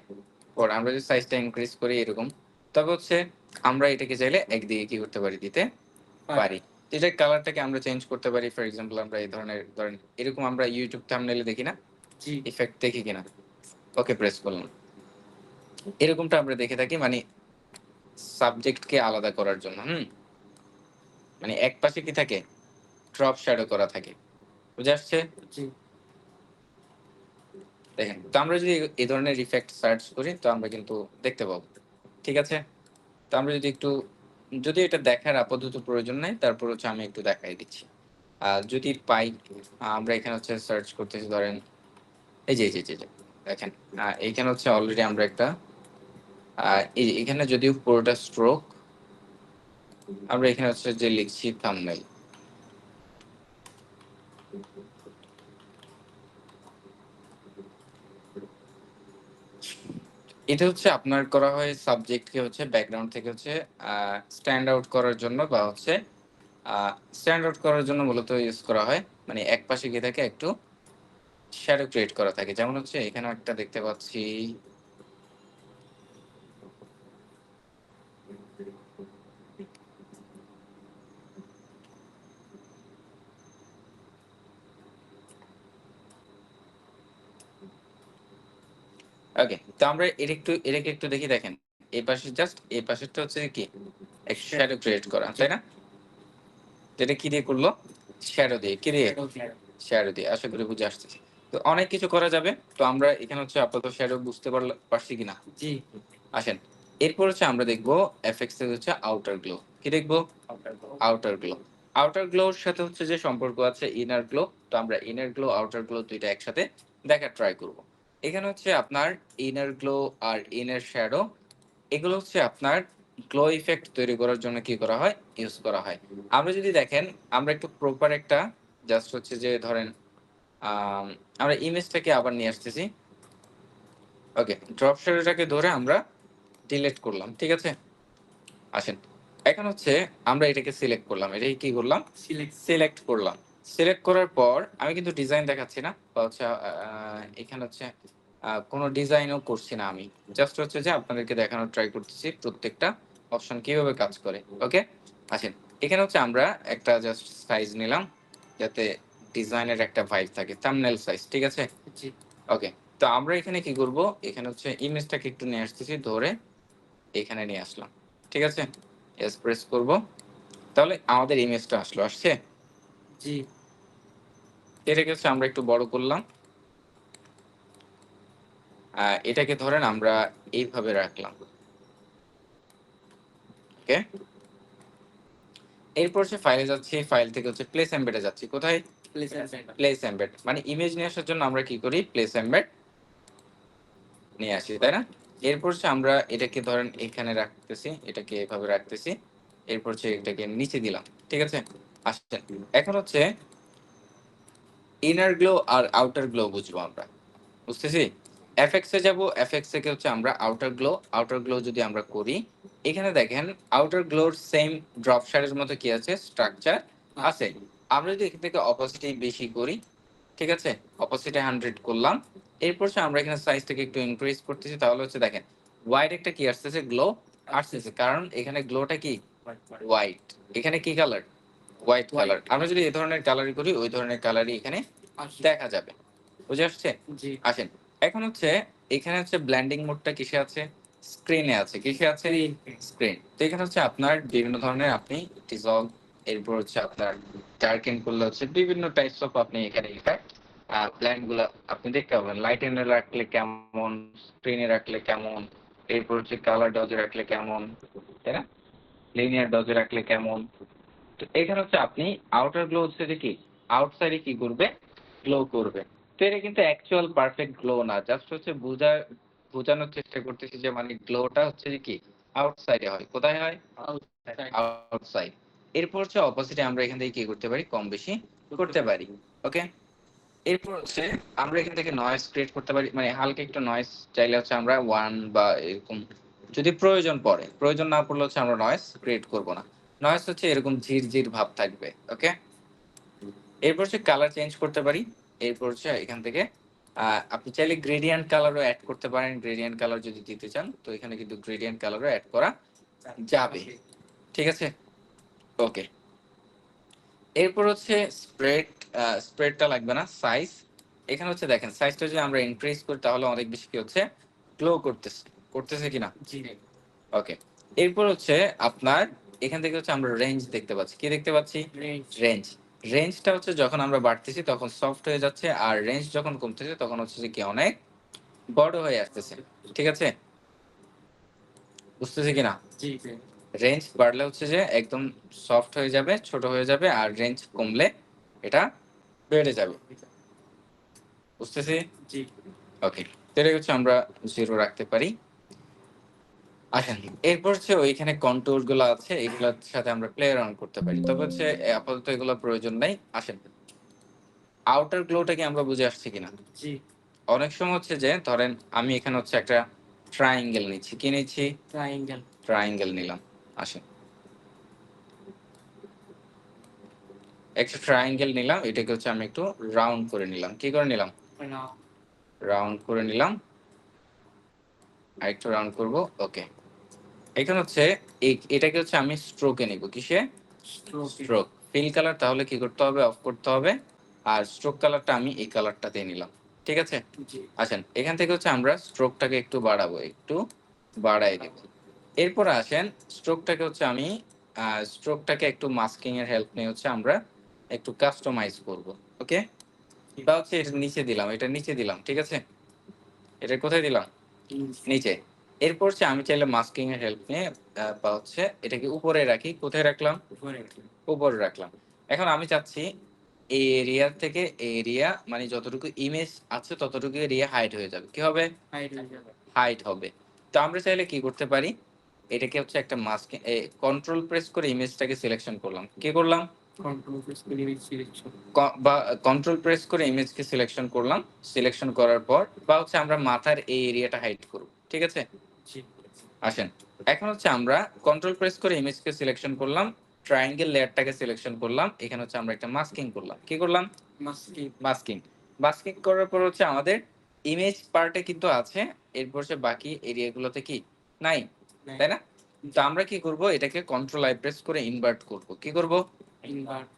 পড়ে। আমরা যদি সাইজটা ইনক্রিজ করি এরকম। তবে হচ্ছে আমরা এটাকে চাইলে একদিকে কি করতে পারি দিতে পারি। তো এটার কালারটাকে আমরা চেঞ্জ করতে পারি। ফর এক্সাম্পল আমরা এই ধরনের ধরেন এরকম আমরা YouTube থাম্বনেইলে দেখি না? জি, ইফেক্ট দেখি কিনা? ওকে প্রেস করলাম। এরকমটা আমরা দেখে থাকি মানে সাবজেক্টকে আলাদা করার জন্য। হুম? মানে একপাশে কি থাকে? ড্রপ শ্যাডো করা থাকে। বুঝে আসছে? জি, দেখেন। তো আমরা যদি এই ধরনের ইফেক্ট সার্চ করি তো আমরা কিন্তু দেখতে পাবো। ঠিক আছে? তো আমরা যদি একটু যদি এটা দেখার আপাতত প্রয়োজন নাই, তারপর হচ্ছে আমি একটু দেখাই দিচ্ছি। যদি পাই আমরা এখানে হচ্ছে সার্চ করতেছি ধরেন এই যে দেখেন এইখানে হচ্ছে অলরেডি আমরা একটা আ এই যে এখানে যদিও পুরোটা স্ট্রোক আমরা এখানে হচ্ছে যে লিখছি থাম্বনেইল। এটা হচ্ছে আপনার করা হয় সাবজেক্টকে হচ্ছে ব্যাকগ্রাউন্ড থেকে হচ্ছে আ স্ট্যান্ড আউট করার জন্য বা হচ্ছে আ স্ট্যান্ড আউট করার জন্য মূলত ইউজ করা হয়। মানে একপাশে গিয়ে থাকে একটু শ্যাডো ক্রিয়েট করা থাকে। যেমন হচ্ছে এখানেও একটা দেখতে পাচ্ছি। ওকে। তো আমরা এটাকে একটু দেখি দেখেন। এই পাশে জাস্ট এই পাশেরটা হচ্ছে কি? একটু শ্যাডো ক্রিয়েট করা, তাই না? তো এটা কি দিয়ে করল? শ্যাডো দিয়ে। কি দিয়ে? Shadow clear. শ্যাডো দিয়ে। আশা করি বুঝে আসতেছে। তো অনেক কিছু করা যাবে। তো আমরা এখানে হচ্ছে আপাতত শ্যাডো বুঝতে পারছি কিনা? জি, আসেন। এরপর হচ্ছে আমরা দেখব এফএক্স এর হচ্ছে আউটার গ্লো। কি দেখব? Outer glow. Outer glow. Outer গ্লোর সাথে হচ্ছে যে সম্পর্ক আছে ইনার গ্লো। তো আমরা ইনার গ্লো, আউটার গ্লো ২ টা একসাথে দেখার ট্রাই করব। এখানে হচ্ছে আপনার ইনার গ্লো আর ইনার শ্যাডো এগুলো হচ্ছে আপনার গ্লো ইফেক্ট তৈরি করার জন্য কি করা হয়? ইউজ করা হয়। আমরা যদি দেখেন আমরা একটু প্রপার একটা জাস্ট হচ্ছে যে ধরেন আম আমরা ইমেজটাকে আবার নিয়ে আসতেছি। ওকে। ড্রপ শ্যাডোটাকে ধরে আমরা ডিলিট করলাম। ঠিক আছে? আসেন। এখন হচ্ছে আমরা এটাকে সিলেক্ট করলাম। এটাকে কি করলাম? সিলেক্ট। সিলেক্ট করলাম। সিলেক্ট করার পর আমি কিন্তু ডিজাইন দেখাচ্ছি না। বা হচ্ছে এখানে হচ্ছে কোন ডিজাইনও করছি না আমি। জাস্ট হচ্ছে যে আপনাদেরকে দেখানোর ট্রাই করতেছি প্রত্যেকটা অপশন কিভাবে কাজ করে। ওকে? আসেন। এখানে হচ্ছে আমরা একটা জাস্ট সাইজ নিলাম। যাতে ডিজাইনের একটা ভাইব থাকে। Thumbnail size. ঠিক আছে? জি, ওকে। তো আমরা এখানে কি করব? এখানে হচ্ছে ইমেজটাকে একটু নিয়ে আসতেছি ধরে এখানে নিয়ে আসলাম। ঠিক আছে? এস প্রেস করব। তাহলে আমাদের ইমেজটা আসলো। আসছে? জি, এটাকে হচ্ছে আমরা একটু বড় করলাম। এটাকে ধরেন আমরা এইভাবে রাখলাম। ওকে? এরপর হচ্ছে ফাইলে যাচ্ছি। ফাইল থেকে হচ্ছে প্লেস এমবেড এ যাচ্ছি। কোথায়? Place and centre. Place embed. মানে ইমেজ নিয়ে আসার জন্য আমরা কি করি? প্লেস এমবেড নিয়ে আসি, তাই না? এরপর হচ্ছে আমরা এটাকে ধরেন এখানে রাখতেছি। এটাকে এভাবে রাখতেছি। এরপর হচ্ছে এটাকে নিচে দিলাম। ঠিক আছে? আসেন। এখন হচ্ছে ইনার গ্লো আর আউটার গ্লো বুঝবো আমরা, বুঝতেছি। এফএক্স এ যাব, এফএক্স থেকে হচ্ছে আমরা আউটার গ্লো যদি আমরা করি, এখানে দেখেন আউটার গ্লোর সেম ড্রপ শাড়ির মতো কি আছে, স্ট্রাকচার আছে। আমরা যদি এখান থেকে অপোসিটি বেশি করি, ঠিক আছে, অপোসিটে 100 করলাম, এরপর হচ্ছে আমরা এখানে সাইজটাকে একটু ইনক্রিজ করতেছি, তাহলে হচ্ছে দেখেন হোয়াইট একটা কি আসতেছে, গ্লো আসতেছে, কারণ এখানে গ্লোটা কি হোয়াইট, এখানে কি কালার, হোয়াইট কালার। আমরা যদি এই ধরনের কালারই করি, ওই ধরনের কালারই এখানে দেখা যাবে, বুঝে আসছে। জি আসেন, এখন হচ্ছে এখানে হচ্ছে ব্ল্যান্ডিং মোডটা কিসে আছে, স্ক্রিনে আছে, কিসে আছে, স্ক্রিন। তো এখানে হচ্ছে আপনার বিভিন্ন ধরনের আপনি ডিসলভ, এরপর হচ্ছে আপনার ডার্কেন করলে হচ্ছে বিভিন্ন টাইপস অফ আপনি এখানে ইফেক্ট ব্ল্যান্ড গুলো আপনি দেখতে পাবেন, লাইট এনে রাখলে কেমন, স্ক্রিনে রাখলে কেমন, এরপর হচ্ছে কালার ডজে রাখলে কেমন, তাই না, লিনিয়ার ডজে রাখলে কেমন। তো এখানে হচ্ছে আপনি আউটার গ্লো হচ্ছে যে কি আউটসাইডে কি করবে, গ্লো করবে। তো এটা কিন্তু অ্যাকচুয়াল পারফেক্ট গ্লো না, জাস্ট হচ্ছে বোঝানোর চেষ্টা করতেছি যে মানে গ্লোটা হচ্ছে যে কি আউটসাইডে হয়, কোথায় হয়, আউটসাইড। এরপর হচ্ছে অপোজিটে আমরা এখান থেকে কি করতে পারি, কম বেশি করতে পারি। ওকে, এরপর হচ্ছে আমরা এখান থেকে নয়েজ ক্রিয়েট করতে পারি, মানে হালকা একটু নয়েজ চাইলে হচ্ছে আমরা ওয়ান বা এরকম, যদি প্রয়োজন পড়ে, প্রয়োজন না পড়লে হচ্ছে আমরা নয়েজ ক্রিয়েট করব না। নয়েজ হচ্ছে এরকম ঝিরঝির ভাব থাকবে। ওকে, এরপর হচ্ছে কালার চেঞ্জ করতে পারি। এরপর হচ্ছে এখান থেকে আপনি চাইলে গ্রেডিয়েন্ট কালারও অ্যাড করতে পারেন, গ্রেডিয়েন্ট কালার যদি দিতে চান, তো এখানে কিন্তু গ্রেডিয়েন্ট কালারও অ্যাড করা যাবে, ঠিক আছে। ওকে, এরপর হচ্ছে স্প্রেডটা লাগবে না, সাইজ। এখানে হচ্ছে দেখেন সাইজটা যদি আমরা ইনক্রিজ করি, তাহলে অনেক বেশি কি হচ্ছে, গ্লো করতেছে, করতেছে কিনা। জি ওকে, এরপর হচ্ছে আপনার এখান থেকে হচ্ছে আমরা রেঞ্জ দেখতে পাচ্ছি, কি দেখতে পাচ্ছি, রেঞ্জ। রেঞ্জটা হচ্ছে যখন আমরা বাড়তেছি তখন সফট হয়ে যাচ্ছে, আর রেঞ্জ যখন কমতেছে তখন হচ্ছে যে কি অনেক বড় হয়ে আসতেছে, ঠিক আছে, বুঝতেছি কিনা। জি রেঞ্জ বাড়লে হচ্ছে যে একদম সফট হয়ে যাবে, ছোট হয়ে যাবে, আর রেঞ্জ কমলে এটা বেড়ে যাবে, বুঝতেছি। জি ওকে, তাহলে হচ্ছে আমরা 0 রাখতে পারি। আসেন, এরপর হচ্ছে ওইখানে কন্ট্রোল গুলো আছে, এগুলোর সাথে আমরা প্লে অ্যারাউন্ড করতে পারি, তবে হচ্ছে আপাতত এগুলো প্রয়োজন নাই। আসেন, আউটার গ্লোটাকে আমরা বুঝে আসছি কিনা। জি অনেক সময় হচ্ছে যে ধরেন আমি এখানে হচ্ছে একটা ট্রায়াঙ্গেল নিচ্ছি, কি নিচ্ছি, ট্রায়াঙ্গেল ট্রায়াঙ্গেল নিলাম। আসেন, একটা ট্রায়াঙ্গেল নিলাম, এটাকে হচ্ছে আমি একটু রাউন্ড করে নিলাম, কি করে নিলাম, রাউন্ড করে নিলাম, আর একটু রাউন্ড করব। ওকে, এখানে হচ্ছে এটাকে হচ্ছে আমি স্ট্রোকে নিব, কিসে, স্ট্রোক। ফিল কালার তাহলে কি করতে হবে, অফ করতে হবে, আর স্ট্রোক কালারটা আমি এই কালারটাতে নিলাম, ঠিক আছে। আসেন, এখান থেকে হচ্ছে আমরা স্ট্রোকটাকে একটু বাড়াবো, একটু বাড়াই দেব। এরপর আসেন, স্ট্রোকটাকে হচ্ছে আমি স্ট্রোকটাকে একটু মাস্কিং এর হেল্প নিয়ে হচ্ছে আমরা একটু কাস্টমাইজ করব। ওকে, বা হচ্ছে এটা নিচে দিলাম, এটা নিচে দিলাম, ঠিক আছে, এটা কোথায় দিলাম, নিচে। এরপর হচ্ছে আমি চাইলে মাস্কিং এর হেল্প নিয়ে বা হচ্ছে এটাকে উপরে রাখি, কোথায় রাখলাম, উপরে রাখলাম। এখন আমি চাচ্ছি এই এরিয়া থেকে এই এরিয়া, মানে যতটুকু ইমেজ আছে ততটুকু এরিয়া হাইড হয়ে যাবে, কি হবে, হাইড হবে। তো আমরা চাইলে কি করতে পারি, এটাকে হচ্ছে একটা মাস্ক, কন্ট্রোল প্রেস করে ইমেজটাকে সিলেকশন করলাম, কি করলাম, বা কন্ট্রোল প্রেস করে ইমেজকে সিলেকশন করলাম, সিলেকশন করার পর বা হচ্ছে আমরা মাথার এই এরিয়াটা হাইড করব, ঠিক আছে। আসেন, এখন হচ্ছে আমরা কন্ট্রোল প্রেস করে ইমেজকে সিলেকশন করলাম, ট্রায়াঙ্গেল লেয়ারটাকে সিলেকশন করলাম, এখানে হচ্ছে আমরা একটা মাস্কিং করলাম, কি করলাম, মাস্কিং। মাস্কিং করার পর হচ্ছে আমাদের ইমেজ পার্টে কিন্তু আছে, এরপর হচ্ছে বাকি এরিয়াগুলোতে কি নাই, তাই না। তো আমরা কি করব, এটাকে কন্ট্রোল আই প্রেস করে ইনভার্ট করব, কি করব,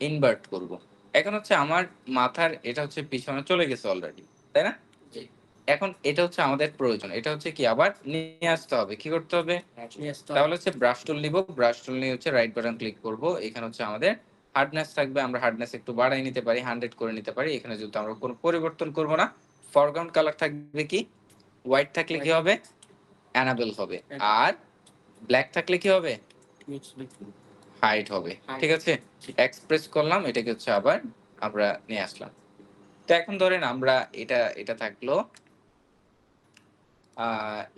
ইনভার্ট করব। এখন হচ্ছে আমার মাথার এটা হচ্ছে পিছনে চলে গেছে অলরেডি, তাই না। এখন এটা হচ্ছে আমাদের প্রয়োজন, এটা হচ্ছে কি আবার নিয়ে আসতে হবে, কি করতে হবে, তাহলে হচ্ছে ব্রাশ টুল নিব, ব্রাশ টুল নিয়ে হচ্ছে রাইট বাটন ক্লিক করব, এখানে হচ্ছে আমাদের হার্ডনেস থাকবে, আমরা হার্ডনেস একটু বাড়াই নিতে পারি, 100 করে নিতে পারি। এখানে যেহেতু আমরা কোনো পরিবর্তন করব না, ফরগ্রাউন্ড কালার থাকবে কি, হোয়াইট থাকলে কি হবে, অ্যানাবেল হবে, আর ব্ল্যাক থাকলে কি হবে, হাইড হবে, ঠিক আছে। এক্সপ্রেস করলাম, এটাকে হচ্ছে আবার আমরা নিয়ে আসলাম। তো এখন ধরেন আমরা এটা এটা থাকলো,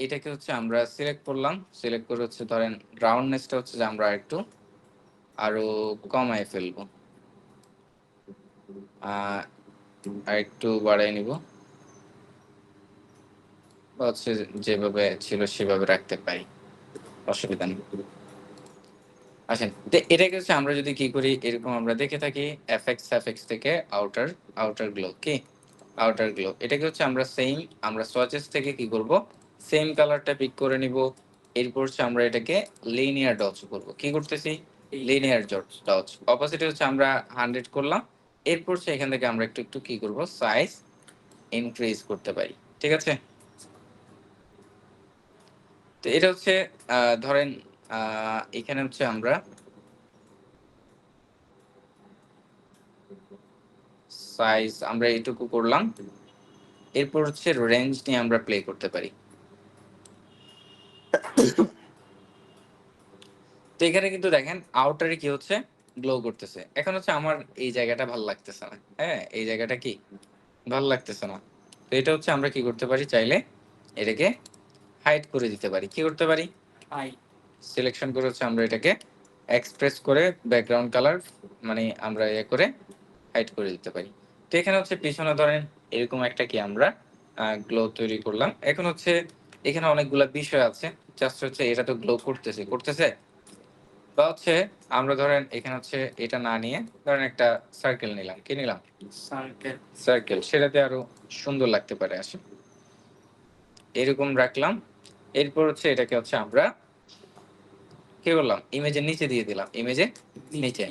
এটাকে হচ্ছে আমরা সিলেক্ট করলাম, সিলেক্ট করে হচ্ছে ধরেন রাউন্ডনেসটা হচ্ছে যে আমরা একটু আরো কমায় ফেলবো, আর একটু বাড়াই নিব, বা হচ্ছে যেভাবে ছিল সেভাবে রাখতে পারি, অসুবিধা নেই। আচ্ছা, তো এটাকে হচ্ছে আমরা যদি কি করি, এরকম আমরা দেখে থাকি এফএক্স থেকে আউটার গ্লো কি আউটার গ্লো, এটাকে হচ্ছে আমরা সেম, আমরা সোয়াচেস থেকে কি করব, সেম কালারটা পিক করে নিব। এরপর হচ্ছে আমরা এটাকে লিনিয়ার ডটস করব। কি করতেছি, লিনিয়ার ডটস। অপোজিট হচ্ছে আমরা 100 করলাম। এরপর হচ্ছে এখান থেকে আমরা একটু একটু কি করব, সাইজ ইনক্রিজ করতে পারি। ঠিক আছে, তো এটা হচ্ছে ধরেন এখানে হচ্ছে আমরা সাইজ আমরা এইটুকু করলাম। এরপর হচ্ছে রেঞ্জ নিয়ে আমরা প্লে করতে পারি। তো এখানে কিন্তু দেখেন আউটারে কি হচ্ছে, গ্লো করতেছে। এখন হচ্ছে আমার এই জায়গাটা ভালো লাগতেছে না, হ্যাঁ এই জায়গাটা কি ভালো লাগতেছে না। তো এটা হচ্ছে আমরা কি করতে পারি, চাইলে এটাকে হাইড করে দিতে পারি। কি করতে পারি, সিলেকশন করে হচ্ছে আমরা এটাকে এক্সপ্রেস করে ব্যাকগ্রাউন্ড কালার মানে আমরা ইয়ে করে হাইড করে দিতে পারি। তো এখানে হচ্ছে পিছনে ধরেন এরকম একটা কি আমরা গ্লো তৈরি করলাম। এখন হচ্ছে এখানে অনেকগুলা বিষয় আছে, জাস্ট হচ্ছে এটা তো গ্লো করতেছে করতেছে, বা হচ্ছে আমরা ধরেন এখানে হচ্ছে এটা না নিয়ে ধরেন একটা সার্কেল নিলাম। কি নিলাম, সার্কেল, সেটাতে আরো সুন্দর লাগতে পারে। আসে এরকম রাখলাম। এরপর হচ্ছে এটাকে হচ্ছে আমরা কি করলাম, ইমেজের নিচে দিয়ে দিলাম, ইমেজে নিচে।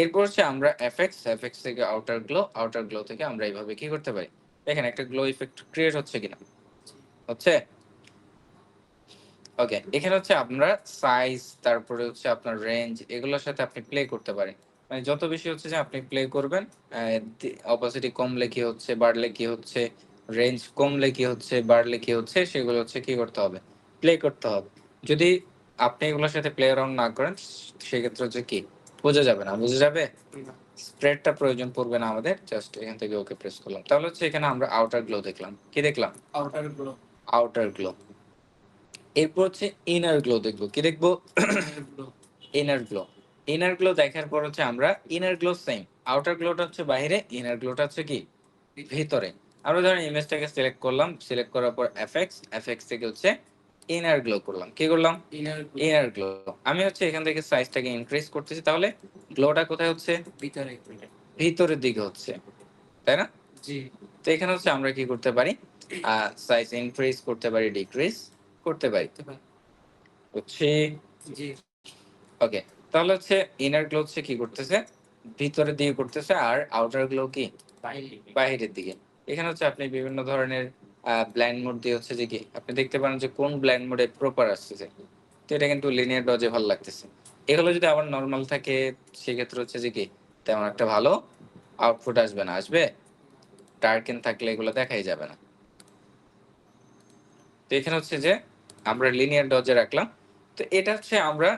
এরপর হচ্ছে আমরা এফএক্স থেকে আউটার গ্লো থেকে আমরা এইভাবে কি করতে পারি, দেখেন একটা গ্লো ইফেক্ট ক্রিয়েট হচ্ছে কিনা, হচ্ছে। ওকে, এখানে হচ্ছে আপনারা সাইজ, তারপরে হচ্ছে আপনার রেঞ্জ, এগুলোর সাথে আপনি প্লে করতে পারেন। মানে যত বেশি হচ্ছে যে আপনি প্লে করবেন, অপাসিটি কমলে কি হচ্ছে, বাড়লে কি হচ্ছে, রেঞ্জ কমলে কি হচ্ছে, বাড়লে কি হচ্ছে, সেগুলো হচ্ছে কি করতে হবে, প্লে করতে হবে। যদি আপনি এগুলোর সাথে প্লে অ্যারাউন্ড না করেন, সেক্ষেত্রে হচ্ছে কি বোঝা যাবে না, বুঝে যাবে। স্প্রেডটা প্রয়োজন পড়বে না আমাদের, জাস্ট এখান থেকে ওকে প্রেস করলাম। তাহলে হচ্ছে এখানে আমরা আউটার গ্লো দেখলাম। কি দেখলাম, আউটার গ্লো। এরপর হচ্ছে ইনার গ্লো দেখবো। কি দেখবো, ইনার গ্লো। ইনার গ্লো দেখার পর হচ্ছে আমরা ইনার গ্লো সেম, আউটার গ্লোটা হচ্ছে বাইরে, ইনার গ্লোটা হচ্ছে কি ভিতরে। আমরা ধরেন ইমেজটাকে সিলেক্ট করলাম, সিলেক্ট করার পর এফএক্স থেকে হচ্ছে ইনার গ্লো করলাম। কি করলাম, ইনার গ্লো। আমি হচ্ছে এখান থেকে সাইজটাকে ইনক্রিজ করতেছি, তাহলে গ্লোটা কোথায় হচ্ছে, ভিতরের দিকে হচ্ছে, তাই না। তো এখানে হচ্ছে আমরা কি করতে পারি, সাইজ ইনক্রিজ করতে পারি, ডিক্রিজ করতে পারি, হচ্ছে। ওকে, তাহলে হচ্ছে ইনার গ্লো হচ্ছে কি করতেছে, ভিতরের দিকে করতেছে, আর আউটার গ্লো কি বাইরের দিকে। এখানে হচ্ছে আপনি বিভিন্ন ধরনের ব্ল্যান্ড মোড দিয়ে হচ্ছে যে কি আপনি দেখতে পারেন যে কোন ব্ল্যান্ড মোডে প্রপার আসতেছে। তো এটা কিন্তু লিনিয়ার ডজে ভালো লাগতেছে। এগুলো যদি আবার নর্মাল থাকে, সেক্ষেত্রে হচ্ছে যে কি তেমন একটা ভালো আউটপুট আসবে না, আসবে ডার্কেন থাকলে এগুলো দেখাই যাবে না। তো এখানে হচ্ছে যে আমরা লিনিয়ার ডজে রাখলাম। তো এটা হচ্ছে আমরা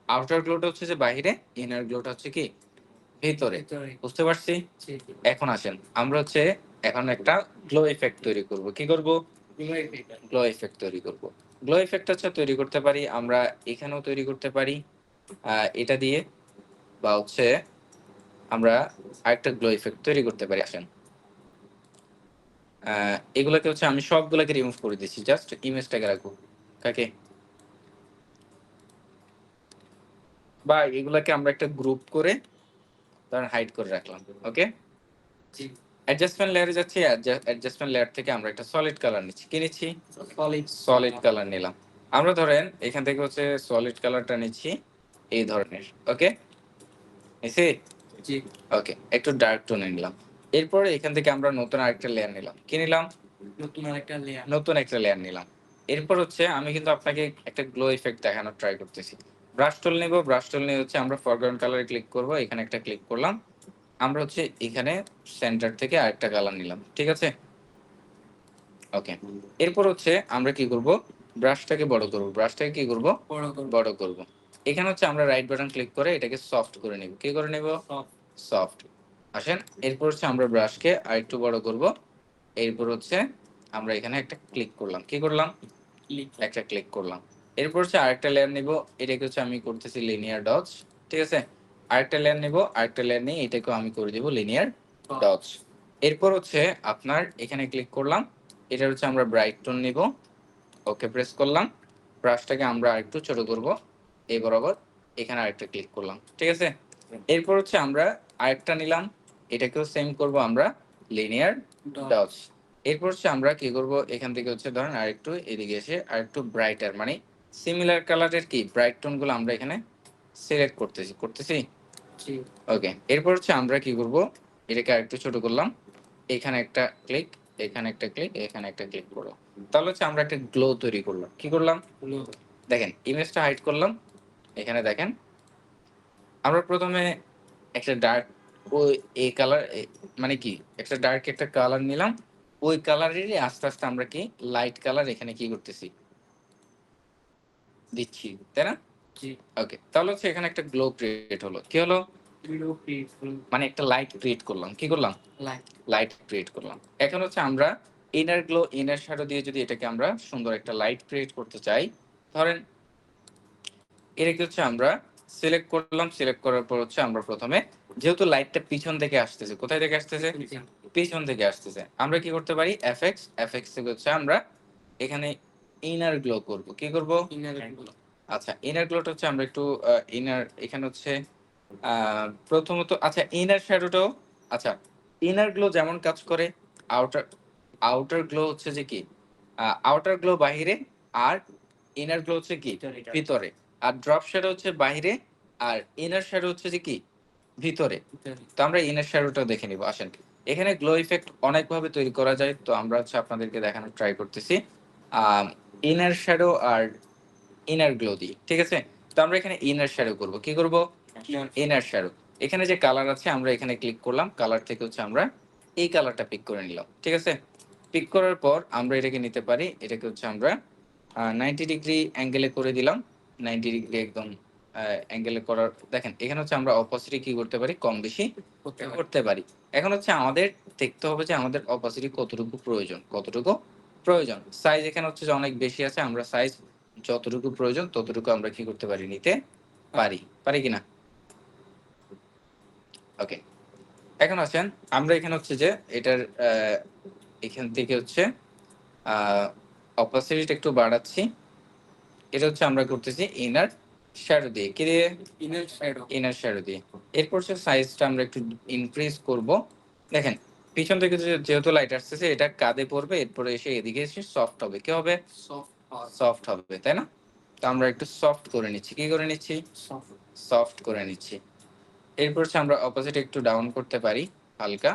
আউটার গ্লোটা হচ্ছে যে বাইরে, ইনার গ্লোটা হচ্ছে কি ভিতরে, বুঝতে পারছি। এখন আসেন আমরা হচ্ছে এখন একটা গ্লো ইফেক্ট তৈরি করব। কি করব, গ্লো ইফেক্ট তৈরি করব। গ্লো ইফেক্ট হচ্ছে তৈরি করতে পারি আমরা, এখানেও তৈরি করতে পারি এটা দিয়ে, বা হচ্ছে আমরা আরেকটা গ্লো ইফেক্ট তৈরি করতে পারি। আসেন এগুলোকে হচ্ছে আমি সবগুলোকে রিমুভ করে দিচ্ছি, জাস্ট ইমেজটাকে রাখবো। কাকে, বা এগুলাকে আমরা একটা গ্রুপ করে ধরেন হাইড করে রাখলাম। ওকে, অ্যাডজাস্টমেন্ট লেয়ারে যাচ্ছি, অ্যাডজাস্টমেন্ট লেয়ার থেকে আমরা একটা সলিড কালার নিচ্ছি। কি নিচ্ছি, সলিড কালার নিলাম। আমরা ধরেন এখান থেকে হচ্ছে সলিড কালারটা নিচ্ছি এই ধরনের। ওকে, নিছি। ওকে, একটু ডার্ক টোনে নিলাম। এরপরে এখান থেকে আমরা নতুন আরেকটা লেয়ার নিলাম। কি নিলাম, নতুন একটা লেয়ার নিলাম। এরপর হচ্ছে আমি কিন্তু আপনাকে একটা গ্লো ইফেক্ট দেখানোর ট্রাই করতেছি। ব্রাশ টুল নেব, ব্রাশ টুল নিয়ে হচ্ছে আমরা ফরগ্রাউন্ড কালারে ক্লিক করব। এখানে একটা ক্লিক করলাম। আমরা হচ্ছে এখানে সেন্টার থেকে আরেকটা কালার নিলাম। ঠিক আছে, ওকে। এরপর হচ্ছে আমরা কি করব, ব্রাশটাকে বড় করব। ব্রাশটাকে কি করব, বড় করব। এখানে হচ্ছে আমরা রাইট বাটন ক্লিক করে এটাকে সফট করে নেব। কি করে নেব, সফট। আসেন, এরপর হচ্ছে আমরা ব্রাশকে আরেকটু বড় করব। এরপর হচ্ছে আমরা এখানে একটা ক্লিক করলাম। কি করলাম, একটা ক্লিক করলাম। এরপর হচ্ছে আরেকটা লেয়ার নিব। এটাকে হচ্ছে আমি করতেছি লিনিয়ার ডজ। ঠিক আছে, আরেকটা লেয়ার নিব, আরেকটা লেয়ার নিয়ে এটাকেও আমি করে দিব লিনিয়ার ডজ। এরপর হচ্ছে আপনার এখানে ক্লিক করলাম, এটা হচ্ছে আমরা ব্রাইট টোন নিব, ওকে প্রেস করলাম, ব্রাশটাকে আমরা আরেকটু ছোট করব, এই বরাবর এখানে আরেকটা ক্লিক করলাম, ঠিক আছে। এরপর হচ্ছে আমরা আরেকটা নিলাম, এটাকেও সেম করব আমরা লিনিয়ার ডটস। এরপর হচ্ছে আমরা কি করব, এখান থেকে হচ্ছে ধরেন আরেকটু এদিকে এসে আরেকটু ব্রাইটার মানে সিমিলার কালারের কি ব্রাইট টোনগুলো আমরা এখানে সিলেক্ট করতেছি। জি ওকে, এরপর হচ্ছে আমরা কি করব, এটাকে আরেকটু ছোট করলাম, এখানে একটা ক্লিক, এখানে একটা ক্লিক, এখানে একটা ক্লিক করলাম, তাহলে হচ্ছে আমরা একটা গ্লো তৈরি করলাম। কি করলাম হলো দেখেন, ইমেজটা হাইড করলাম, এখানে দেখেন আমরা প্রথমে একটা ডার্ক ওই এই কালার মানে কি একটা ডার্ক একটা কালার নিলাম, ওই কালারেরই আস্তে আস্তে আমরা কি লাইট কালার এখানে কি করতেছি দিচ্ছি, তাই না? জি ওকে, তাহলে হচ্ছে এখানে একটা গ্লো ক্রিয়েট হলো। কি হলো গ্লো পিপল মানে একটা লাইট ক্রিয়েট করলাম। কি করলাম লাইক লাইট ক্রিয়েট করলাম। এখন হচ্ছে আমরা ইনার গ্লো ইনার শ্যাডো দিয়ে যদি এটাকে আমরা সুন্দর একটা লাইট ক্রিয়েট করতে চাই, ধরেন এটাকে হচ্ছে আমরা সিলেক্ট করলাম, সিলেক্ট করার পর হচ্ছে আমরা প্রথমে যেহেতু লাইটটা পিছন থেকে আসতেছে, কোথায় থেকে আসতেছে পিছন থেকে আসতেছে, আমরা কি করতে পারি এফএক্স, এফএক্স থেকে হচ্ছে আমরা এখানে ইনার গ্লো করব। কি করব ইনার গুলো আচ্ছা, ইনার গ্লোটা হচ্ছে আমরা একটু ইনার এখানে হচ্ছে প্রথমত আচ্ছা ইনার শ্যাডোটাও আচ্ছা ইনার গ্লো যেমন কাজ করে, আউটার আউটার গ্লো হচ্ছে যে কি আউটার গ্লো বাহিরে, আর ইনার গ্লো হচ্ছে কি ভিতরে, আর ড্রপ শ্যাডো হচ্ছে বাহিরে, আর ইনার শ্যাডো হচ্ছে যে কি ভিতরে। তো আমরা ইনার শ্যাডোটা দেখে নিব, আসেন। এখানে গ্লো ইফেক্ট অনেকভাবে তৈরি করা যায়, তো আমরা হচ্ছে আপনাদেরকে দেখানোর ট্রাই করতেছি ইনার শ্যাডো আর ইনার গ্লো দিয়ে, ঠিক আছে। তো আমরা এখানে ইনার শ্যাডো করব। কি করব ইনার শ্যাডো, এখানে যে কালার আছে আমরা এখানে ক্লিক করলাম, কালার থেকে হচ্ছে আমরা এই কালারটা পিক করে নিলাম, ঠিক আছে। পিক করার পর আমরা এটাকে নিতে পারি, এটাকে হচ্ছে আমরা 90 ডিগ্রি অ্যাঙ্গেলে করে দিলাম, 90 ডিগ্রি একদম অ্যাঙ্গেলে করার দেখেন এখানে হচ্ছে আমরা অপোসিটি কি করতে পারি কম বেশি করতে পারি। এখন হচ্ছে আমাদের দেখতে হবে যে আমাদের অপোসিটি কতটুকু প্রয়োজন, কতটুকু প্রয়োজন। সাইজ এখানে হচ্ছে যে অনেক বেশি আছে, আমরা সাইজ যতটুকু প্রয়োজন ততটুকু আমরা কি করতে পারি নিতে পারি, পারি কিনা। ওকে, এখন আসেন আমরা এখানে হচ্ছে যে এটার এখান থেকে হচ্ছে অপোসিট একটু বাড়াচ্ছি, এটা হচ্ছে আমরা করতেছি ইনার শ্যাডো দিয়ে। কি দিয়ে ইনার শ্যাডো ইনার শ্যাডো দিয়ে। এরপর হচ্ছে সাইজটা আমরা একটু ইনক্রিজ করব। দেখেন পিছন থেকে যেহেতু লাইট আসতেছে এটা কাঁধে পড়বে, এরপরে এসে এদিকে এসে সফট হবে। কি হবে সফট সফট হবে, তাই না? তো আমরা একটু সফট করে নিচ্ছি। কি করে নিচ্ছি সফট সফট করে নিচ্ছি। এরপর হচ্ছে আমরা অপোজিট একটু ডাউন করতে পারি হালকা।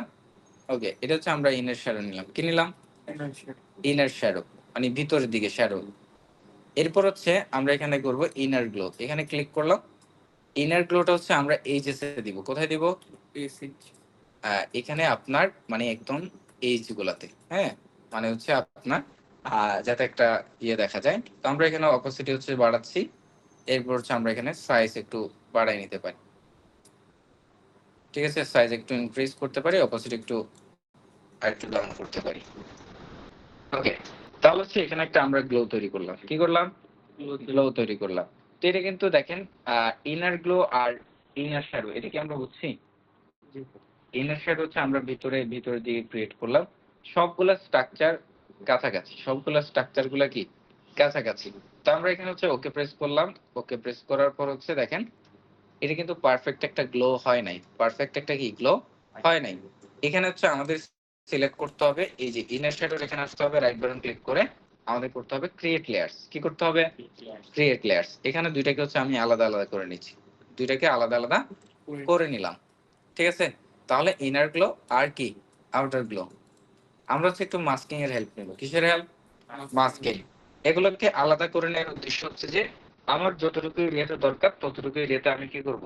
ওকে, এটা হচ্ছে আমরা ইনার শ্যাডো নিলাম। কি নিলাম ইনার শ্যাডো ইনার শ্যাডো মানে ভিতরের দিকে শ্যাডো। এরপর হচ্ছে আমরা এখানে করব ইনার গ্লো, এখানে ক্লিক করলাম। ইনার গ্লোটা হচ্ছে আমরা এইচএস এ দিব। কোথায় দিব বেসিক এখানে আপনার মানে একদম এইচ গুলাতে, হ্যাঁ, মানে হচ্ছে আপনার যাতে একটা ইয়ে দেখা যায়। তো আমরা এখানে অপোসিটি হচ্ছে বাড়াচ্ছি, এরপর হচ্ছে আমরা এখানে সাইজ একটু বাড়াই নিতে পারি, ঠিক আছে। সাইজ একটু ইনক্রিজ করতে পারি, অপোসিট একটু আরেকটু ডাউন করতে পারি। ওকে, তাহলে হচ্ছে এখানে একটা আমরা গ্লো তৈরি করলাম। কি করলাম গ্লো তৈরি করলাম। তো এটা কিন্তু দেখেন ইনার গ্লো আর ইনার শ্যাডো, এটা কি আমরা বুঝছি। ইনার শ্যাডো হচ্ছে আমরা ভিতরে দিয়ে ক্রিয়েট করলাম, সবগুলা স্ট্রাকচার কাছাকাছি, সবগুলা স্ট্রাকচার গুলা কি কাছাকাছি। তো আমরা এখানে হচ্ছে ওকে প্রেস করলাম, ওকে প্রেস করার পর হচ্ছে দেখেন এটা কিন্তু পারফেক্ট একটা গ্লো হয় নাই, পারফেক্ট একটা কি গ্লো হয় নাই। এখানে হচ্ছে আমাদের সিলেক্ট করতে হবে এই যে ইনার শ্যাডো, এখানে আসতে হবে, রাইট বাটন ক্লিক করে আমাদের করতে হবে ক্রিয়েট লেয়ার্স। কি করতে হবে ক্রিয়েট লেয়ার্স। এখানে দুইটাকে হচ্ছে আমি আলাদা আলাদা করে নিচ্ছি, দুইটাকে আলাদা আলাদা করে নিলাম, ঠিক আছে। তাহলে ইনার গ্লো আর কি আউটার গ্লো। আমরা হচ্ছে একটু মাস্কিং এর হেল্প নেব। কিসের হেল্প মাস্কিং। এগুলোকে আলাদা করে নেওয়ার উদ্দেশ্য হচ্ছে যে আমার যতটুকু এরিয়াতে দরকার ততটুকু এরিয়াতে আমি কি করব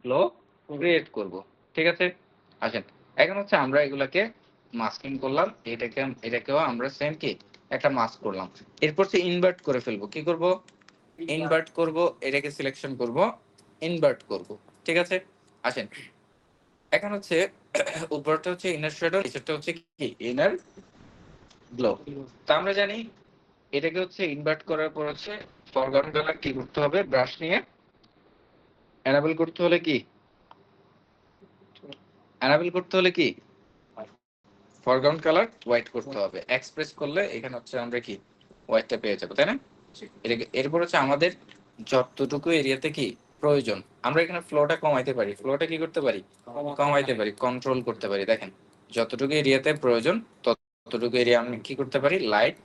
গ্লো ক্রিয়েট করব, ঠিক আছে। আসেন এখন হচ্ছে আমরা এগুলাকে মাস্কিং করলাম, এটাকেও আমরা সেম কি একটা মাস্ক করলাম। এরপর হচ্ছে ইনভার্ট করে ফেলবো। কি করব ইনভার্ট করব, এটাকে সিলেকশন করব, ইনভার্ট করব, ঠিক আছে। আসেন এখন হচ্ছে উপরটা হচ্ছে ইনার শ্যাডো, নিচেরটা হচ্ছে কি ইনার গ্লো। তো আমরা জানি এটাকে হচ্ছে ইনভার্ট করার পর হচ্ছে ফরগ্রাউন্ড কালার কি করতে হবে, ব্রাশ নিয়ে এনাবেল করতে হলে কি এনাবেল করতে হলে কি ফরগ্রাউন্ড কালার হোয়াইট করতে হবে, এক্সপ্রেস করলে এখানে হচ্ছে আমরা কি হোয়াইটটা পেয়ে যাবো, তাই না? এরপর হচ্ছে আমাদের যতটুকু এরিয়াতে কি প্রয়োজন আমরা এখানে ফ্লোটা কমাইতে পারি, ফ্লোটা কি করতে পারি, কমাইতে পারি, কন্ট্রোল করতে পারি। দেখেন যতটুকু এরিয়াতে প্রয়োজন ততটুকু এরিয়া আমি কি করতে পারি, লাইট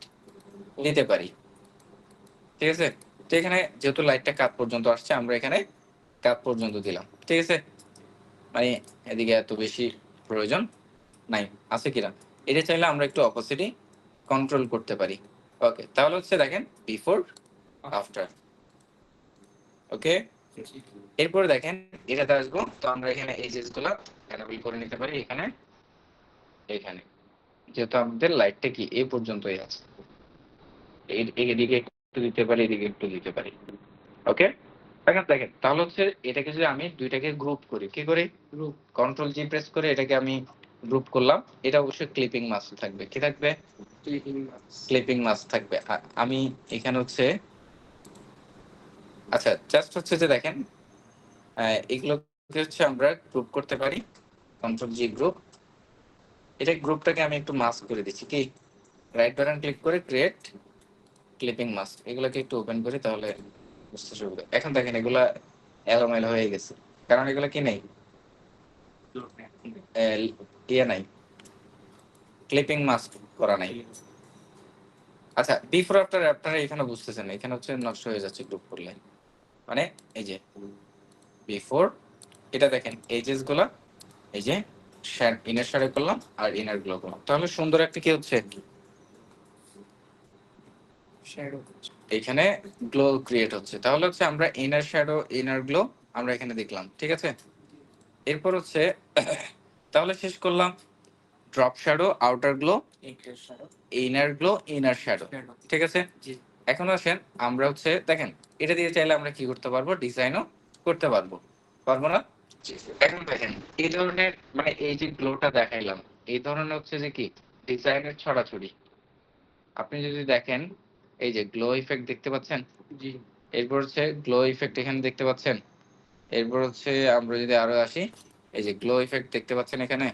দিতে পারি, ঠিক আছে? তো এখানে যেহেতু লাইটটা কাত পর্যন্ত আসছে আমরা এখানে কাত পর্যন্ত দিলাম, ঠিক আছে? মানে এদিকে এত বেশি প্রয়োজন নাই, আছে কিনা এটা চাইলে আমরা একটু অপোসিটি কন্ট্রোল করতে পারি। ওকে, তাহলে হচ্ছে দেখেন বিফোর আফটার। ওকে, এরপরে দেখেন এটাতে আসবো, তো আমরা এখানে এজেস গুলা এনেবল করে নিতে পারি এখানে, এখানে যেহেতু আমাদের লাইটটা কি এই পর্যন্তই আছে, এদিকে একটু দিতে পারি, এদিকে একটু দিতে পারি। ওকে, দেখেন দেখেন তাহলে হচ্ছে এটাকে যদি আমি দুইটাকে গ্রুপ করি, কি করি, গ্রুপ কন্ট্রোল জি প্রেস করে এটাকে আমি গ্রুপ করলাম, এটা অবশ্যই ক্লিপিং মাস্ক থাকবে, কি থাকবে, ক্লিপিং মাস্ক থাকবে। আমি এখানে হচ্ছে আচ্ছা জাস্ট হচ্ছে যে দেখেন এগুলোকে হচ্ছে আমরা গ্রুপ করতে পারি, কন্ট্রোল জি গ্রুপ, এটা গ্রুপটাকে আমি একটু মাস্ক করে দিচ্ছি, কি রাইট বাটন ক্লিক করে ক্রিয়েট ক্লিপিং মাস্ক, এগুলোকে একটু ওপেন করি তাহলে বুঝতে সুবিধা। এখন দেখেন এগুলা এলোমেলো হয়ে গেছে, কারণ এগুলো কি নেই, ইয়ে নাই, ক্লিপিং মাস্ক করা নাই। আচ্ছা বিফোর আফটার আপনারা এখানে বুঝতেছেন, এখানে হচ্ছে নষ্ট হয়ে যাচ্ছে গ্রুপ করলে, মানে এই যে বিফোর, এটা দেখেন এজেস গুলা, এই যে ইনার শ্যাডো করলাম আর ইনার গ্লো করলাম, তাহলে সুন্দর একটা কি হচ্ছে, শ্যাডো এখানে গ্লো ক্রিয়েট হচ্ছে। তাহলে হচ্ছে আমরা ইনার শ্যাডো ইনার গ্লো আমরা এখানে দেখলাম, ঠিক আছে? এরপর হচ্ছে তাহলে শেষ করলাম drop shadow, outer glow, inter shadow inner glow, inner shadow, ঠিক আছে? জি। এখন আসেন আমরা হচ্ছে দেখেন এটা দিয়ে চাইলে আমরা কি করতে পারবো, ডিজাইনও করতে পারবো, পারবো না? এখন দেখেন এই ধরনের মানে এই যে গ্লোটা দেখাইলাম, এই ধরনের হচ্ছে যে কি ডিজাইনের ছড়াছড়ি। আপনি যদি দেখেন এই যে গ্লো ইফেক্ট দেখতে পাচ্ছেন, জি। এরপর হচ্ছে গ্লো ইফেক্ট এখানে দেখতে পাচ্ছেন, এরপর হচ্ছে আমরা যদি আরো আসি, এই যে গ্লো ইফেক্ট দেখতে পাচ্ছেন এখানে,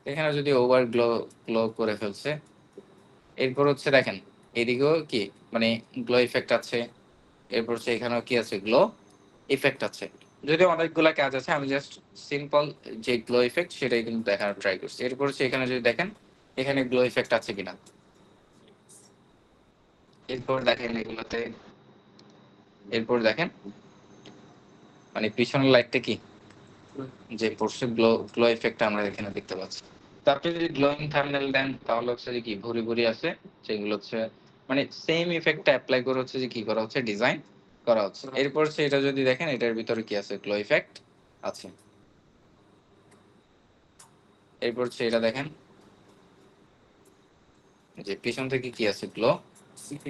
এখানে যদি ওভার গ্লো গ্লো করে ফেলছে। এরপর হচ্ছে দেখেন এদিকেও কি মানে গ্লো ইফেক্ট আছে, এরপর হচ্ছে এখানেও কি আছে, গ্লো ইফেক্ট আছে। যদিও অনেকগুলা কাজ আছে, আমি জাস্ট সিম্পল যে গ্লো ইফেক্ট সেটাই কিন্তু দেখানোর ট্রাই করছি। এরপর হচ্ছে এখানে যদি দেখেন এখানে গ্লো ইফেক্ট আছে কিনা, এরপর দেখেন এগুলোতে, এরপর দেখেন মানে পিছনের লাইটটা কি যে পড়ছে গ্লো গ্লো ইফেক্ট আমরা এখানে দেখতে পাচ্ছি। তো আপনি যদি গ্লোয়িং থাম্বনেল দেন তাহলে হচ্ছে যে কি ভুরি ভুরি আছে, সেগুলো হচ্ছে মানে সেম ইফেক্টটা অ্যাপ্লাই করে হচ্ছে যে কি করা হচ্ছে, ডিজাইন করা হচ্ছে। এরপর হচ্ছে এটা যদি দেখেন এটার ভিতরে কি আছে, গ্লো ইফেক্ট আছে। এরপর হচ্ছে এটা দেখেন যে পিছন থেকে কি আছে, গ্লো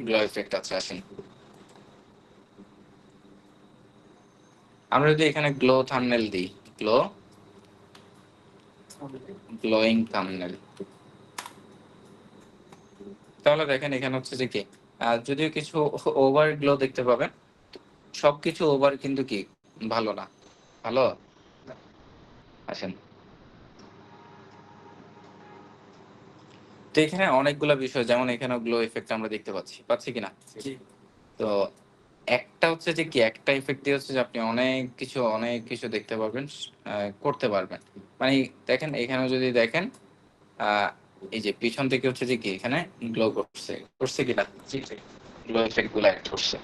গ্লো ইফেক্ট আছে। আসেন আমরা যদি এখানে গ্লো থাম্বনেল দিই, গ্লো গ্লোয়িং থাম্বনেল, তাহলে দেখেন এখানে হচ্ছে যে কি যদিও কিছু ওভার গ্লো দেখতে পাবেন, সবকিছু ওভার কিন্তু কি ভালো না, ভালো। আসেন তো এখানে অনেকগুলা বিষয়, যেমন এখানে গ্লো ইফেক্ট আমরা দেখতে পাচ্ছি, পাচ্ছি কিনা? জি। তো একটা হচ্ছে যে কি একটা ইফেক্ট দিয়ে হচ্ছে যে আপনি অনেক কিছু দেখতে পারবেন, করতে পারবেন। মানে দেখেন এখানে যদি দেখেন আহ এই যে পিছন থেকে হচ্ছে যে কি এখানে গ্লো করছে, করছে কিনা, গ্লো ইফেক্ট গুলো অ্যাড করছে।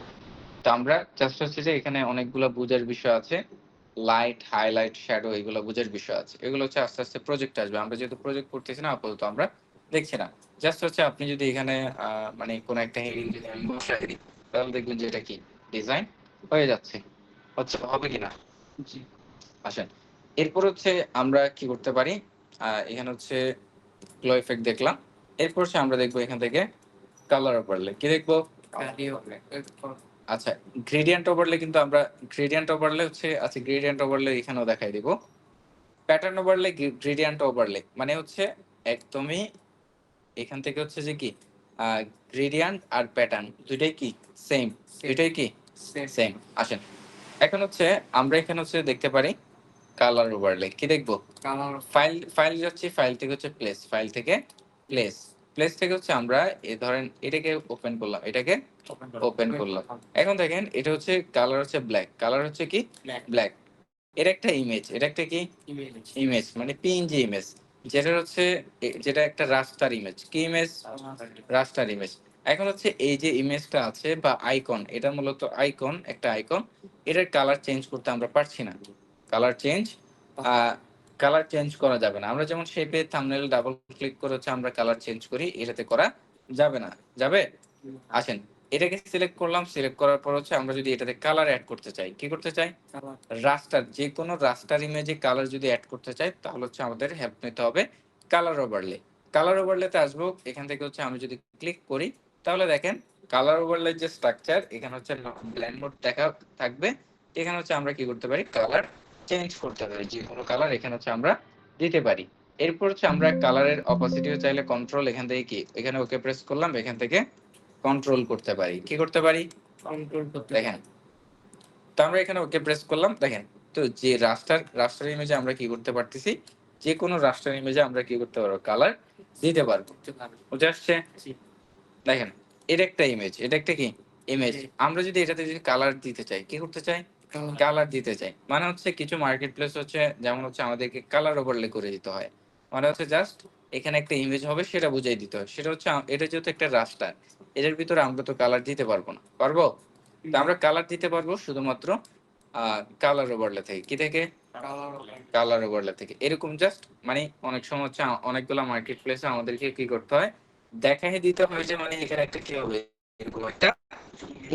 তো আমরা জাস্ট হচ্ছে যে এখানে অনেকগুলো বুঝার বিষয় আছে, লাইট হাইলাইট শ্যাডো এগুলো বুঝার বিষয় আছে, এগুলো হচ্ছে আস্তে আস্তে প্রজেক্ট আসবে। আমরা যেহেতু প্রজেক্ট করতেছি না আপাতত আমরা দেখছি না, জাস্ট হচ্ছে আপনি যদি এখানে মানে কোন একটা হেডিং যদি আমি বসাই দিই তাহলে দেখবেন যে এটা কি ডিজাইন হয়ে যাচ্ছে, হচ্ছে হবে কিনা। জি। আসেন এরপর হচ্ছে আমরা কি করতে পারি, এখানে হচ্ছে গ্লো ইফেক্ট দেখলাম, এরপর হচ্ছে আমরা দেখবো এখান থেকে কালার ওভারলে, কি দেখবো, আচ্ছা গ্রেডিয়েন্ট ওভারলে, কিন্তু আমরা গ্রেডিয়েন্ট ওভারলে হচ্ছে আচ্ছা গ্রেডিয়েন্ট ওভারলে এখানেও দেখাই দিব। প্যাটার্ন ওভারলে, গ্রেডিয়েন্ট ওভারলে মানে হচ্ছে একদমই এখান থেকে হচ্ছে যে কি গ্রেডিয়েন্ট আর প্যাটার্ন দুইটাই কি সেম, দুইটাই কি সেম। আসেন এখন হচ্ছে আমরা এখানে হচ্ছে দেখতে পারি কালার ওভারলে কি দেখবো? কালার ফাইল যাচ্ছি, ফাইল থেকে হচ্ছে প্লেস, ফাইল থেকে প্লেস, প্লেস থেকে হচ্ছে আমরা ধরেন এটাকে ওপেন করলাম, এটাকে ওপেন করলাম। এখন দেখেন এটা হচ্ছে কালার হচ্ছে ব্ল্যাক, কালার হচ্ছে কি ব্ল্যাক ব্ল্যাক। এটা একটা ইমেজ, এটা একটা কি ইমেজ ইমেজ মানে পিএনজি ইমেজ, যেটা হচ্ছে যেটা একটা রাস্টার ইমেজ। কি ইমেজ? রাস্টার ইমেজ। এখন হচ্ছে এই যে ইমেজটা আছে বা আইকন, এটা মূলত আইকন, একটা আইকন। এটার কালার চেঞ্জ করতে আমরা পারছি না। কালার চেঞ্জ কালার চেঞ্জ করা যাবে না। আমরা যেমন শেপে থাম্বনেল ডাবল ক্লিক করে হচ্ছে আমরা কালার চেঞ্জ করি, এটাতে করা যাবে না। যাবে? আসেন, এটাকে সিলেক্ট করলাম, সিলেক্ট করার পর হচ্ছে আমরা যদি এটাতে কালার অ্যাড করতে চাই, কি করতে চাই? রাস্টার, যে কোনো রাস্টার ইমেজে কালার যদি অ্যাড করতে চাই তাহলে হচ্ছে আমাদের হেল্প নিতে হবে কালার ওভারলে। কালার ওভারলেতে আসবো, এখান থেকে হচ্ছে আমি যদি ক্লিক করি তাহলে দেখেন কালার ওভারলে যে স্ট্রাকচার, এখানে হচ্ছে ব্লেন্ড মোড দেখা থাকবে। এখানে হচ্ছে আমরা কি করতে পারি? কালার চেঞ্জ করতে পারি, যে কোনো কালার এখানে হচ্ছে আমরা দিতে পারি। এরপর হচ্ছে আমরা কালারের অপাসিটিও চাইলে কন্ট্রোল, এখান থেকে কি এখানে ওকে প্রেস করলাম, এখান থেকে কন্ট্রোল করতে পারি। কি করতে পারি? কন্ট্রোল করতে দেখেন, তো আমরা এখানে ওকে প্রেস করলাম, দেখেন তো যে রাস্টার ইমেজে আমরা কি করতে পারতেছি, যে কোনো রাস্টার ইমেজে আমরা কি করতে পারবো? কালার দিতে পারবো। বুঝে আসছে? দেখেন এটা একটা ইমেজ, এটা একটা কি ইমেজ। আমরা যদি এটাতে যদি কালার দিতে চাই, কি করতে চাই? কালার দিতে চাই। মানে হচ্ছে কিছু মার্কেট প্লেস হচ্ছে যেমন হচ্ছে আমাদেরকে কালার ওভারলে করে দিতে হয়। মানে হচ্ছে জাস্ট এখানে একটা ইমেজ হবে, সেটা বুঝাই দিতে হয়। সেটা হচ্ছে এটা যেহেতু একটা রাস্টার, এটার ভিতরে আমরা তো কালার দিতে পারবো না। পারবো? তো আমরা কালার দিতে পারবো শুধুমাত্র কালার ওভারলে থেকে। কি থেকে? কালার ওভারলে থেকে। এরকম জাস্ট মানে অনেক সময় হচ্ছে অনেকগুলা মার্কেট প্লেসে আমাদেরকে কি করতে হয়? দেখাই দিতে হয় যে মানে এখানে একটা কি হবে? এরকম একটা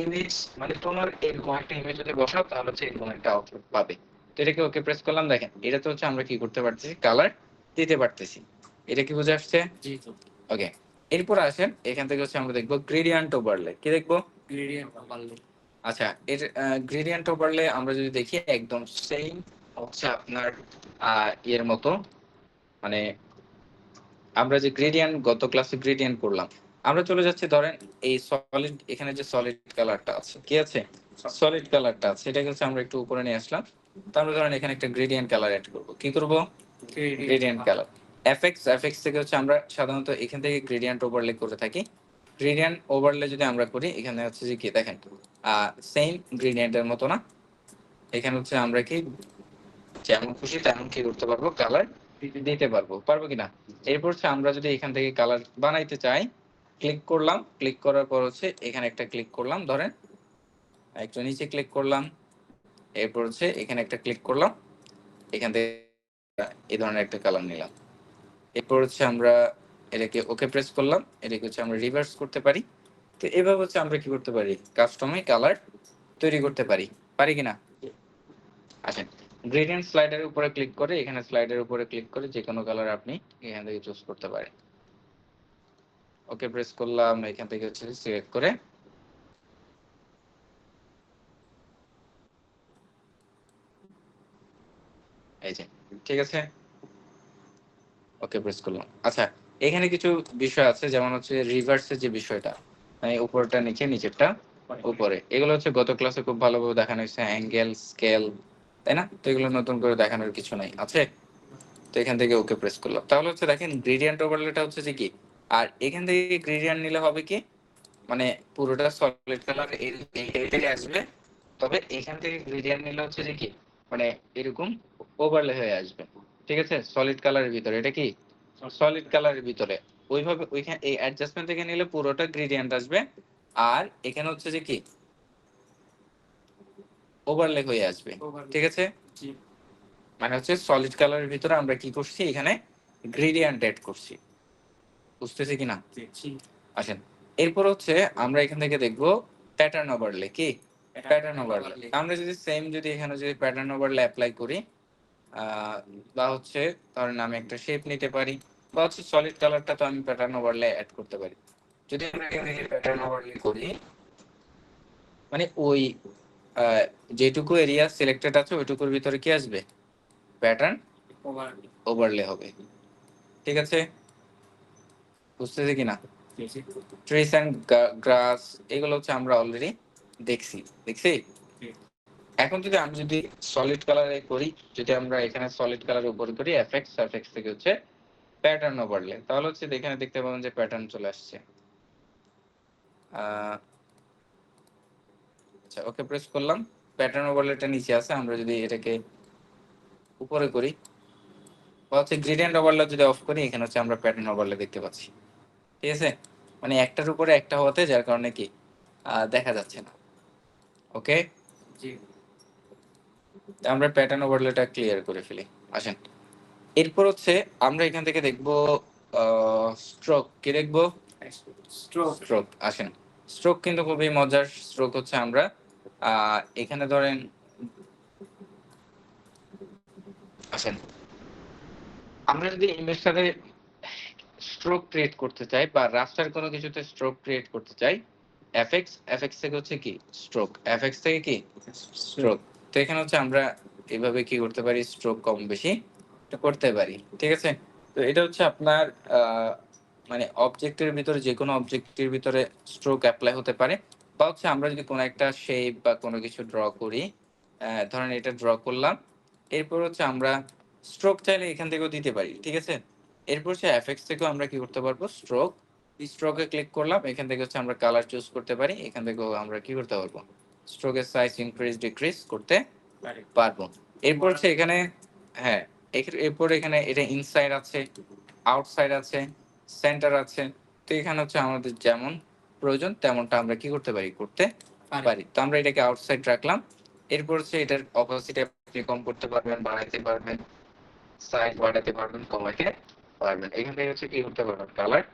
ইমেজ, মানে তোমার এরকম একটা ইমেজ যদি বসাও তাহলে হচ্ছে এরকম একটা আউটপুট পাবে। তো এটাকে ওকে প্রেস করলাম, দেখেন এটাতে হচ্ছে আমরা কি করতে পারতেছি? কালার দিতে পারতেছি। এটা কি বুঝে আসছে? জি তো ওকে। এরপর আসেন, এখান থেকে হচ্ছে আমরা দেখবো গ্রেডিয়েন্ট ওভারলে। কি দেখবো? গ্রেডিয়েন্ট ওভারলে আচ্ছা, এর গ্রেডিয়েন্ট ওভারলে আমরা যদি দেখি একদম সেম হচ্ছে আপনার ইয়ের মতো, মানে আমরা যে গ্রেডিয়েন্ট গত ক্লাসে গ্রেডিয়েন্ট করলাম, আমরা চলে যাচ্ছি ধরেন এই সলিড, এখানে যে সলিড কালারটা আছে, কি আছে? সলিড কালারটা আছে, এটাকে হচ্ছে আমরা একটু উপরে নিয়ে আসলাম। তারপরে ধরেন এখানে একটা গ্রেডিয়েন্ট কালার অ্যাড করব। কি করব? Gradient colour. এফএক্স থেকে হচ্ছে আমরা সাধারণত এখান থেকে গ্রেডিয়েন্ট ওভারলে করে থাকি। গ্রেডিয়েন্ট ওভারলে যদি আমরা করি, এখানে হচ্ছে যে কি দেখেন সেম গ্রেডিয়েন্টের মতো না, এখানে হচ্ছে আমরা কি যেমন খুশি তেমন কি করতে পারবো? কালার দিতে পারবো। পারবো কিনা? এরপর হচ্ছে আমরা যদি এখান থেকে কালার বানাইতে চাই, ক্লিক করলাম, ক্লিক করার পর হচ্ছে এখানে একটা ক্লিক করলাম, ধরেন একটু নিচে ক্লিক করলাম, এরপর হচ্ছে এখানে একটা ক্লিক করলাম, এখান থেকে এই ধরনের একটা কালার নিলাম। এরপর হচ্ছে আমরা এটাকে ওকে প্রেস করলাম, এটাকে হচ্ছে আমরা রিভার্স করতে পারি। তো এভাবে হচ্ছে আমরা কি করতে পারি? কাস্টমে কালার তৈরি করতে পারি। পারি কিনা? আসেন, গ্রেডিয়েন্ট স্লাইডারের উপরে ক্লিক করে, এখানে স্লাইডের উপরে ক্লিক করে যে কোনো কালার আপনি এখান থেকে চুজ করতে পারেন। ওকে প্রেস করলাম, এখান থেকে হচ্ছে সিলেক্ট করে এই যে, ঠিক আছে, ওকে প্রেস করলাম। আচ্ছা, এখানে কিছু বিষয় আছে, যেমন হচ্ছে রিভার্সের যে বিষয়টা, মানে উপরটা নিচে, নিচেরটা উপরে, এগুলো হচ্ছে গত ক্লাসে খুব ভালোভাবে দেখানো হয়েছে, অ্যাঙ্গেল, স্কেল, তাই না? তো এগুলো নতুন করে দেখানোর কিছু নাই, আছে? তো এখান থেকে ওকে প্রেস করলাম, তাহলে হচ্ছে দেখেন গ্রেডিয়েন্ট ওভারলেটা হচ্ছে যে কি, আর এখান থেকে গ্রেডিয়েন্ট নিলে হবে কি, মানে পুরোটা সলিড কালার এইটাই আসবে, তবে এখান থেকে গ্রেডিয়েন্ট নিলে হচ্ছে যে কি, মানে এরকম ওভারলে হয়ে আসবে। ঠিক আছে, সলিড কালারের ভিতরে, এটা কি সলিড কালারের ভিতরে, ওইভাবে ওইখানে এই অ্যাডজাস্টমেন্ট থেকে নিলে পুরোটা গ্রেডিয়েন্ট আসবে, আর এখানে হচ্ছে যে কি ওভারলে হয়ে আসবে। ঠিক আছে, মানে হচ্ছে সলিড কালারের ভিতরে আমরা কি করছি? এখানে গ্রেডিয়েন্ট এড করছি। বুঝতেছি কিনা? আসেন, এরপর হচ্ছে আমরা এখান থেকে দেখবো প্যাটার্ন ওভারলে। কি প্যাটার্ন ওভারলে? আমরা যদি সেম যদি এখানে যদি প্যাটার্ন ওভারলে অ্যাপ্লাই করি, বা হচ্ছে ধরেন আমি একটা শেপ নিতে পারি, বা হচ্ছে সলিড কালারটা তো আমি প্যাটার্ন ওভারলে অ্যাড করতে পারি। যদি আমরা এখানে প্যাটার্ন ওভারলে করি, মানে ওই যেটুকু এরিয়া সিলেক্টেড আছে ওইটুকুর ভিতরে কি আসবে? প্যাটার্ন ওভারলে হবে। ঠিক আছে, বুঝতেছি কিনা? ট্রিস এন্ড গ্রাস, এগুলো হচ্ছে আমরা অলরেডি দেখছি। এখন যদি আমি যদি সলিড কালারে করি, যদি আমরা এখানে সলিড কালার উপর করি এফএক্স, এফএক্স থেকে হচ্ছে প্যাটার্ন ওভারলে, তাহলে হচ্ছে এখানে দেখতে পাবেন যে প্যাটার্ন চলে আসছে। আচ্ছা, ওকে প্রেস করলাম, প্যাটার্ন ওভারলেটা নিচে আছে। আমরা যদি এটাকে উপরে করি বা হচ্ছে গ্রেডিয়েন্ট ওভারলে যদি অফ করি, এখানে হচ্ছে আমরা প্যাটার্ন ওভারলে দেখতে পাচ্ছি। ঠিক আছে, মানে একটার উপরে একটা হতে যার কারণে কি দেখা যাচ্ছে না। ওকে, জি আমরা প্যাটার্ন ওভারলেটা ক্লিয়ার করে ফেলি। আসেন, এরপর হচ্ছে আমরা এখান থেকে দেখবো স্ট্রোক। কি দেখবো? Stroke stroke. আসেন, স্ট্রোক কিন্তু খুবই মজার। স্ট্রোক হচ্ছে আমরা এখানে ধরেন, আসেন আমরা যদি ইমেজটাতে স্ট্রোক ক্রিয়েট করতে চাই বা রাস্টার কোনো কিছুতে স্ট্রোক ক্রিয়েট করতে চাই, এফএক্স, এফএক্স থেকে হচ্ছে কি স্ট্রোক, এফএক্স থেকে কি স্ট্রোক। তো এখানে হচ্ছে আমরা এইভাবে কি করতে পারি, স্ট্রোক কম বেশি করতে পারি। ঠিক আছে, তো এটা হচ্ছে আপনার মানে অবজেক্টের ভিতরে, যে কোনো অবজেক্টের ভিতরে স্ট্রোক অ্যাপ্লাই হতে পারে। বা হচ্ছে আমরা যদি কোনো একটা শেপ বা কোনো কিছু ড্র করি, ধরেন এটা ড্র করলাম, এরপর হচ্ছে আমরা স্ট্রোক চাইলে এখান থেকেও দিতে পারি। ঠিক আছে, এরপর হচ্ছে এফএক্স থেকেও আমরা কি করতে পারবো, স্ট্রোক, স্ট্রোকে ক্লিক করলাম, এখান থেকে হচ্ছে আমরা কালার চুজ করতে পারি, এখান থেকেও আমরা কি করতে পারবো, স্ট্রোকের সাইজ ইনক্রিজ ডিক্রিজ করতে পারবো। এরপর হচ্ছে এখানে, হ্যাঁ, এরপর এখানে এটা ইনসাইড আছে, আউটসাইড আছে, সেন্টার আছে। তো এখানে হচ্ছে আমাদের যেমন প্রয়োজন তেমনটা আমরা কি করতে পারি, করতে পারি। তো আমরা এটাকে আউটসাইড রাখলাম। এরপর হচ্ছে এটার অপোজিটে আপনি কম করতে পারবেন, বাড়াইতে পারবেন, সাইজ বাড়াতে পারবেন, কমাইতে পারবেন। এখান থেকে হচ্ছে কি করতে পারবেন, কালার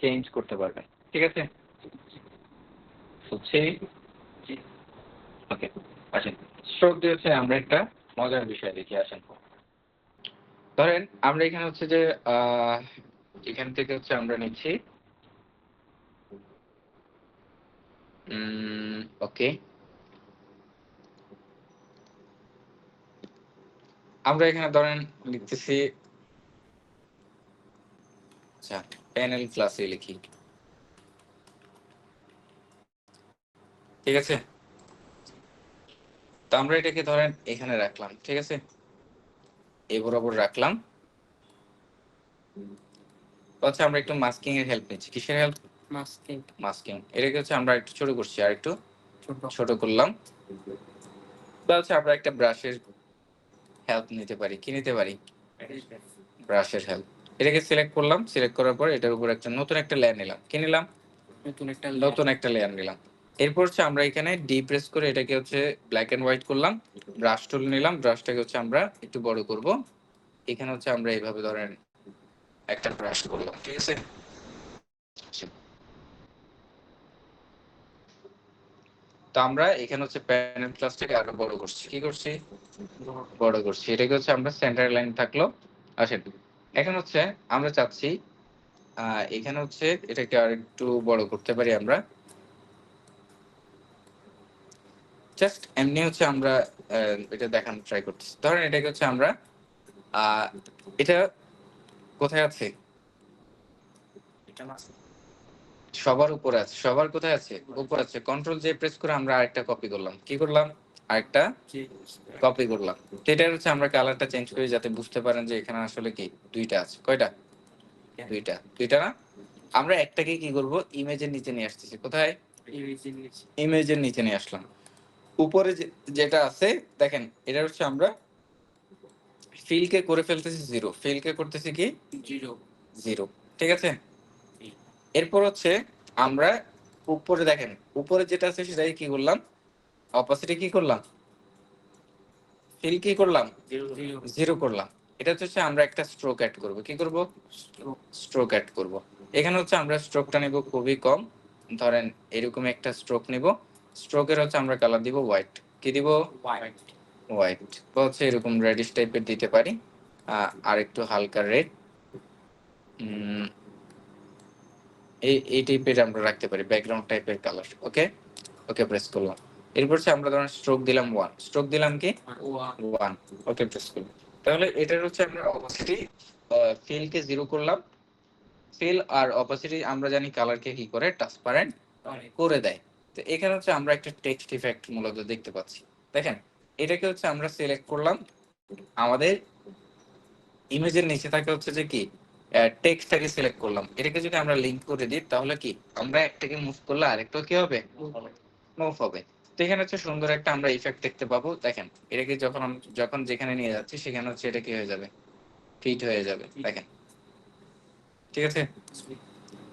চেঞ্জ করতে পারবেন। ঠিক আছে, হচ্ছে ওকে। আসেন, স্ট্রোক দিয়ে হচ্ছে আমরা একটা মজার বিষয় দেখি। আসেন, ধরেন আমরা এখানে হচ্ছে যে এখান থেকে হচ্ছে আমরা নিচ্ছি ওকে, আমরা এখানে ধরেন লিখতেছি, আচ্ছা প্যানেল ক্লাসে লিখি। ঠিক আছে, তো আমরা এটাকে ধরেন এখানে রাখলাম। ঠিক আছে, এই বরাবর রাখলাম। তো হচ্ছে আমরা একটু মাস্কিং এর হেল্প নিচ্ছি। কিসের হেল্প? Masking masking. এটাকে হচ্ছে আমরা একটু ছোট করছি, আর একটু ছোট ছোট করলাম। তো হচ্ছে আমরা একটা ব্রাশের হেল্প নিতে পারি। কি নিতে পারি? ব্রাশের হেল্প। এটাকে সিলেক্ট করলাম, সিলেক্ট করার পর এটার উপর একটা নতুন একটা লেয়ার নিলাম। কি নিলাম? নতুন একটা লেয়ার নিলাম। এরপর হচ্ছে আমরা এখানে ডি প্রেস করে এটাকে হচ্ছে ব্ল্যাক এন্ড হোয়াইট করলাম, ব্রাশ টুল নিলাম, ব্রাশটাকে হচ্ছে আমরা একটু বড় করব। এখানে হচ্ছে আমরা এইভাবে ধরেন একটা ব্রাশ করলাম। ঠিক আছে, তো আমরা এখানে হচ্ছে প্যানেল ক্লাসটাকে আরো বড় করছি। কি করছি? বড় করছি। এটাকে হচ্ছে আমরা সেন্টার লাইন থাকলো। আসেন, এখন হচ্ছে আমরা চাচ্ছি এখানে হচ্ছে এটাকে আর একটু বড় করতে পারি আমরা। জাস্ট এমনি হচ্ছে আমরা এটা দেখানোর ট্রাই করতেছি। ধরেন এটাকে হচ্ছে আমরা এটা কোথায় আছে, সবার উপরে আছে। সবার কোথায় আছে? উপরে আছে। কন্ট্রোল জে প্রেস করে আমরা আরেকটা কপি করলাম। কি করলাম? আরেকটা কপি করলাম। তো এটা হচ্ছে আমরা কালারটা চেঞ্জ করি যাতে বুঝতে পারেন যে এখানে আসলে কি দুইটা আছে। কয়টা? দুইটা। দুইটা না, আমরা একটাকে কি করব, ইমেজের নিচে নিয়ে আসতেছি। কোথায়? ইমেজের নিচে নিয়ে আসলাম। উপরে যেটা আছে দেখেন, এটা হচ্ছে আমরা ফিল কে করে ফেলতেছি জিরো, ফিল কে করতেছি কি জিরো, জিরো। ঠিক আছে, এরপর হচ্ছে আমরা উপরে দেখেন, উপরে যেটা আছে সেটাই কি করলাম, অপোজিটে কি করলাম, ফিল কি করলাম, জিরো করলাম। এটা হচ্ছে আমরা একটা স্ট্রোক অ্যাড করব। কি করব? স্ট্রোক অ্যাড করব। এখানে হচ্ছে আমরা স্ট্রোকটা নেব খুবই কম, ধরেন এরকম একটা স্ট্রোক নেব। স্ট্রোকের হচ্ছে আমরা কালার দিব হোয়াইট। কি দিব? হোয়াইট। হোয়াইট বা হচ্ছে এরকম রেডিশ টাইপের দিতে পারি, আর একটু হালকা রেড, এই টাইপের আমরা রাখতে পারি, ব্যাকগ্রাউন্ড টাইপের কালার। ওকে, ওকে প্রেস করলাম। এরপর হচ্ছে আমরা ধরেন স্ট্রোক দিলাম 1, স্ট্রোক দিলাম কি 1, ওকে প্রেস করলাম। তাহলে এটার হচ্ছে আমরা অপোসিটি ফিল কে জিরো করলাম। ফিল আর অপোসিটি আমরা জানি কালারকে কি করে, ট্রান্সপারেন্ট করে দেয়। তো এখানে হচ্ছে আমরা একটা টেক্সট ইফেক্ট মূলত দেখতে পাচ্ছি। দেখেন এটাকে হচ্ছে আমরা সিলেক্ট করলাম, আমাদের ইমেজের নিচে থাকে হচ্ছে যে কি টেক্সটটাকে সিলেক্ট করলাম, এটাকে যদি আমরা লিংক করে দিই তাহলে কি আমরা একটাকে মুভ করলে আরেকটা কি হবে, মুভ হবে। তো এখানে হচ্ছে সুন্দর একটা আমরা ইফেক্ট দেখতে পাবো। দেখেন এটাকে যখন যেখানে নিয়ে যাচ্ছি সেখানে হচ্ছে এটা কি হয়ে যাবে, ফিট হয়ে যাবে। দেখেন ঠিক আছে,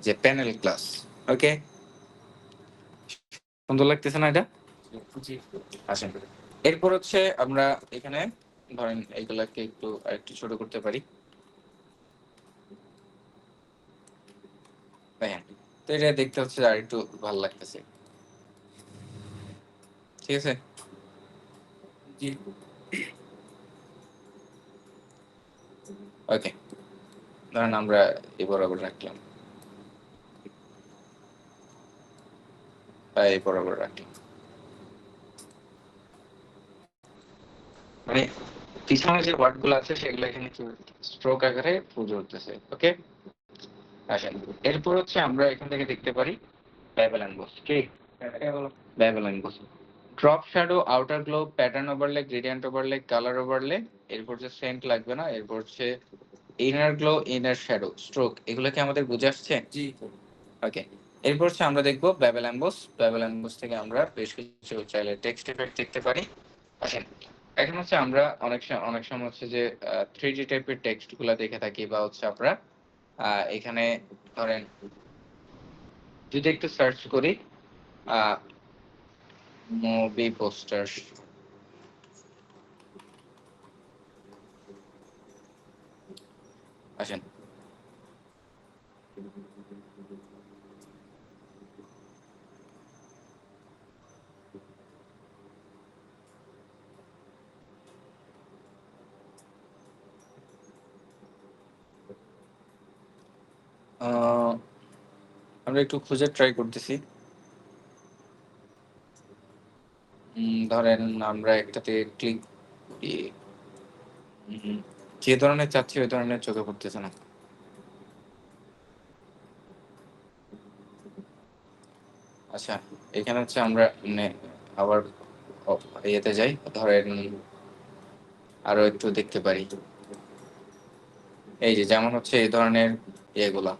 যে প্যানেল ক্লাস। ওকে, সুন্দর লাগতেছে না এটা? জি আসেন, এরপর হচ্ছে আমরা এখানে ধরেন এইগুলাকে একটু ছোট করতে পারি। দেখেন, তো এটা দেখতে হচ্ছে আর একটু ভালো লাগতেছে। ঠিক আছে, জি ওকে, ধরেন আমরা এই বরাবর রাখলাম, বা এই বরাবর রাখলাম, মানে পিছনে যে ওয়ার্ড গুলো আছে সেগুলো এখানে স্ট্রোক আকারে ফুটে উঠতেছে। ওকে, আসেন, এরপর হচ্ছে আমরা এখান থেকে দেখতে পারি বেভেল এমবস। কি bevel emboss? Drop shadow, outer glow, pattern overlay, gradient overlay, colour overlay, এরপর হচ্ছে সেন্ট লাগবে না, এরপর হচ্ছে inner glow, inner shadow, stroke, এগুলো কি আমাদের বুঝে আসছে? জি ওকে, এরপর হচ্ছে আমরা দেখবো বেভেল এমবস। বেভেল এমবস থেকে আমরা বেশ কিছু চাইলে টেক্সট ইফেক্ট দেখতে পারি। আসেন, এখন হচ্ছে আমরা অনেক সময় হচ্ছে যে 3D টাইপের টেক্সট গুলা দেখে থাকি, বা হচ্ছে আমরা এখানে ধরেন যদি একটু সার্চ করি মুভি পোস্টার, আসেন, আহ, আমরা একটু খুঁজে ট্রাই করতেছি। ধরেন আমরা একটাতে ক্লিক করি, যে ধরনের চাচ্ছি ওই ধরনের চোখে পড়তেছে না। আচ্ছা, এখানে হচ্ছে আমরা আবার ইয়েতে যাই, ধরেন আরো একটু দেখতে পারি, এই যে যেমন হচ্ছে এই ধরনের ইয়েগুলা,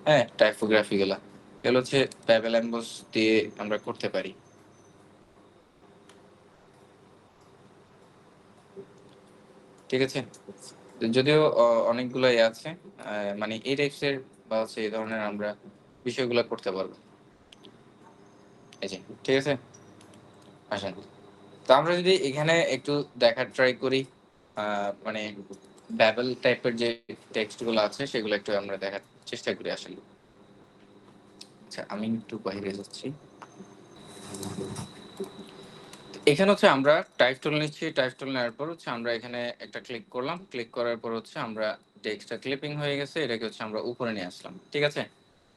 হ্যাঁ টাইপোগ্রাফি গুলা, এগুলো হচ্ছে প্যাবেল এমবস দিয়ে আমরা করতে পারি। ঠিক আছে, যদিও অনেকগুলাই আছে, মানে এই টাইপসের বা হচ্ছে এই ধরনের আমরা বিষয়গুলো করতে পারবো। এই যে ঠিক আছে, আসেন, তো আমরা যদি এখানে একটু দেখার ট্রাই করি, মানে ব্যাবেল টাইপের যে টেক্সট গুলো আছে সেগুলো একটু আমরা দেখার চেষ্টা করি আসলে। আচ্ছা, আমি একটু বাইরে যাচ্ছি। এখানে হচ্ছে আমরা টাইপ টুল নিচ্ছি, টাইপ টুল নেওয়ার পর হচ্ছে আমরা এখানে একটা ক্লিক করলাম, ক্লিক করার পর হচ্ছে আমরা টেক্সটটা ক্লিপিং হয়ে গেছে, এটাকে হচ্ছে আমরা উপরে নিয়ে আসলাম। ঠিক আছে,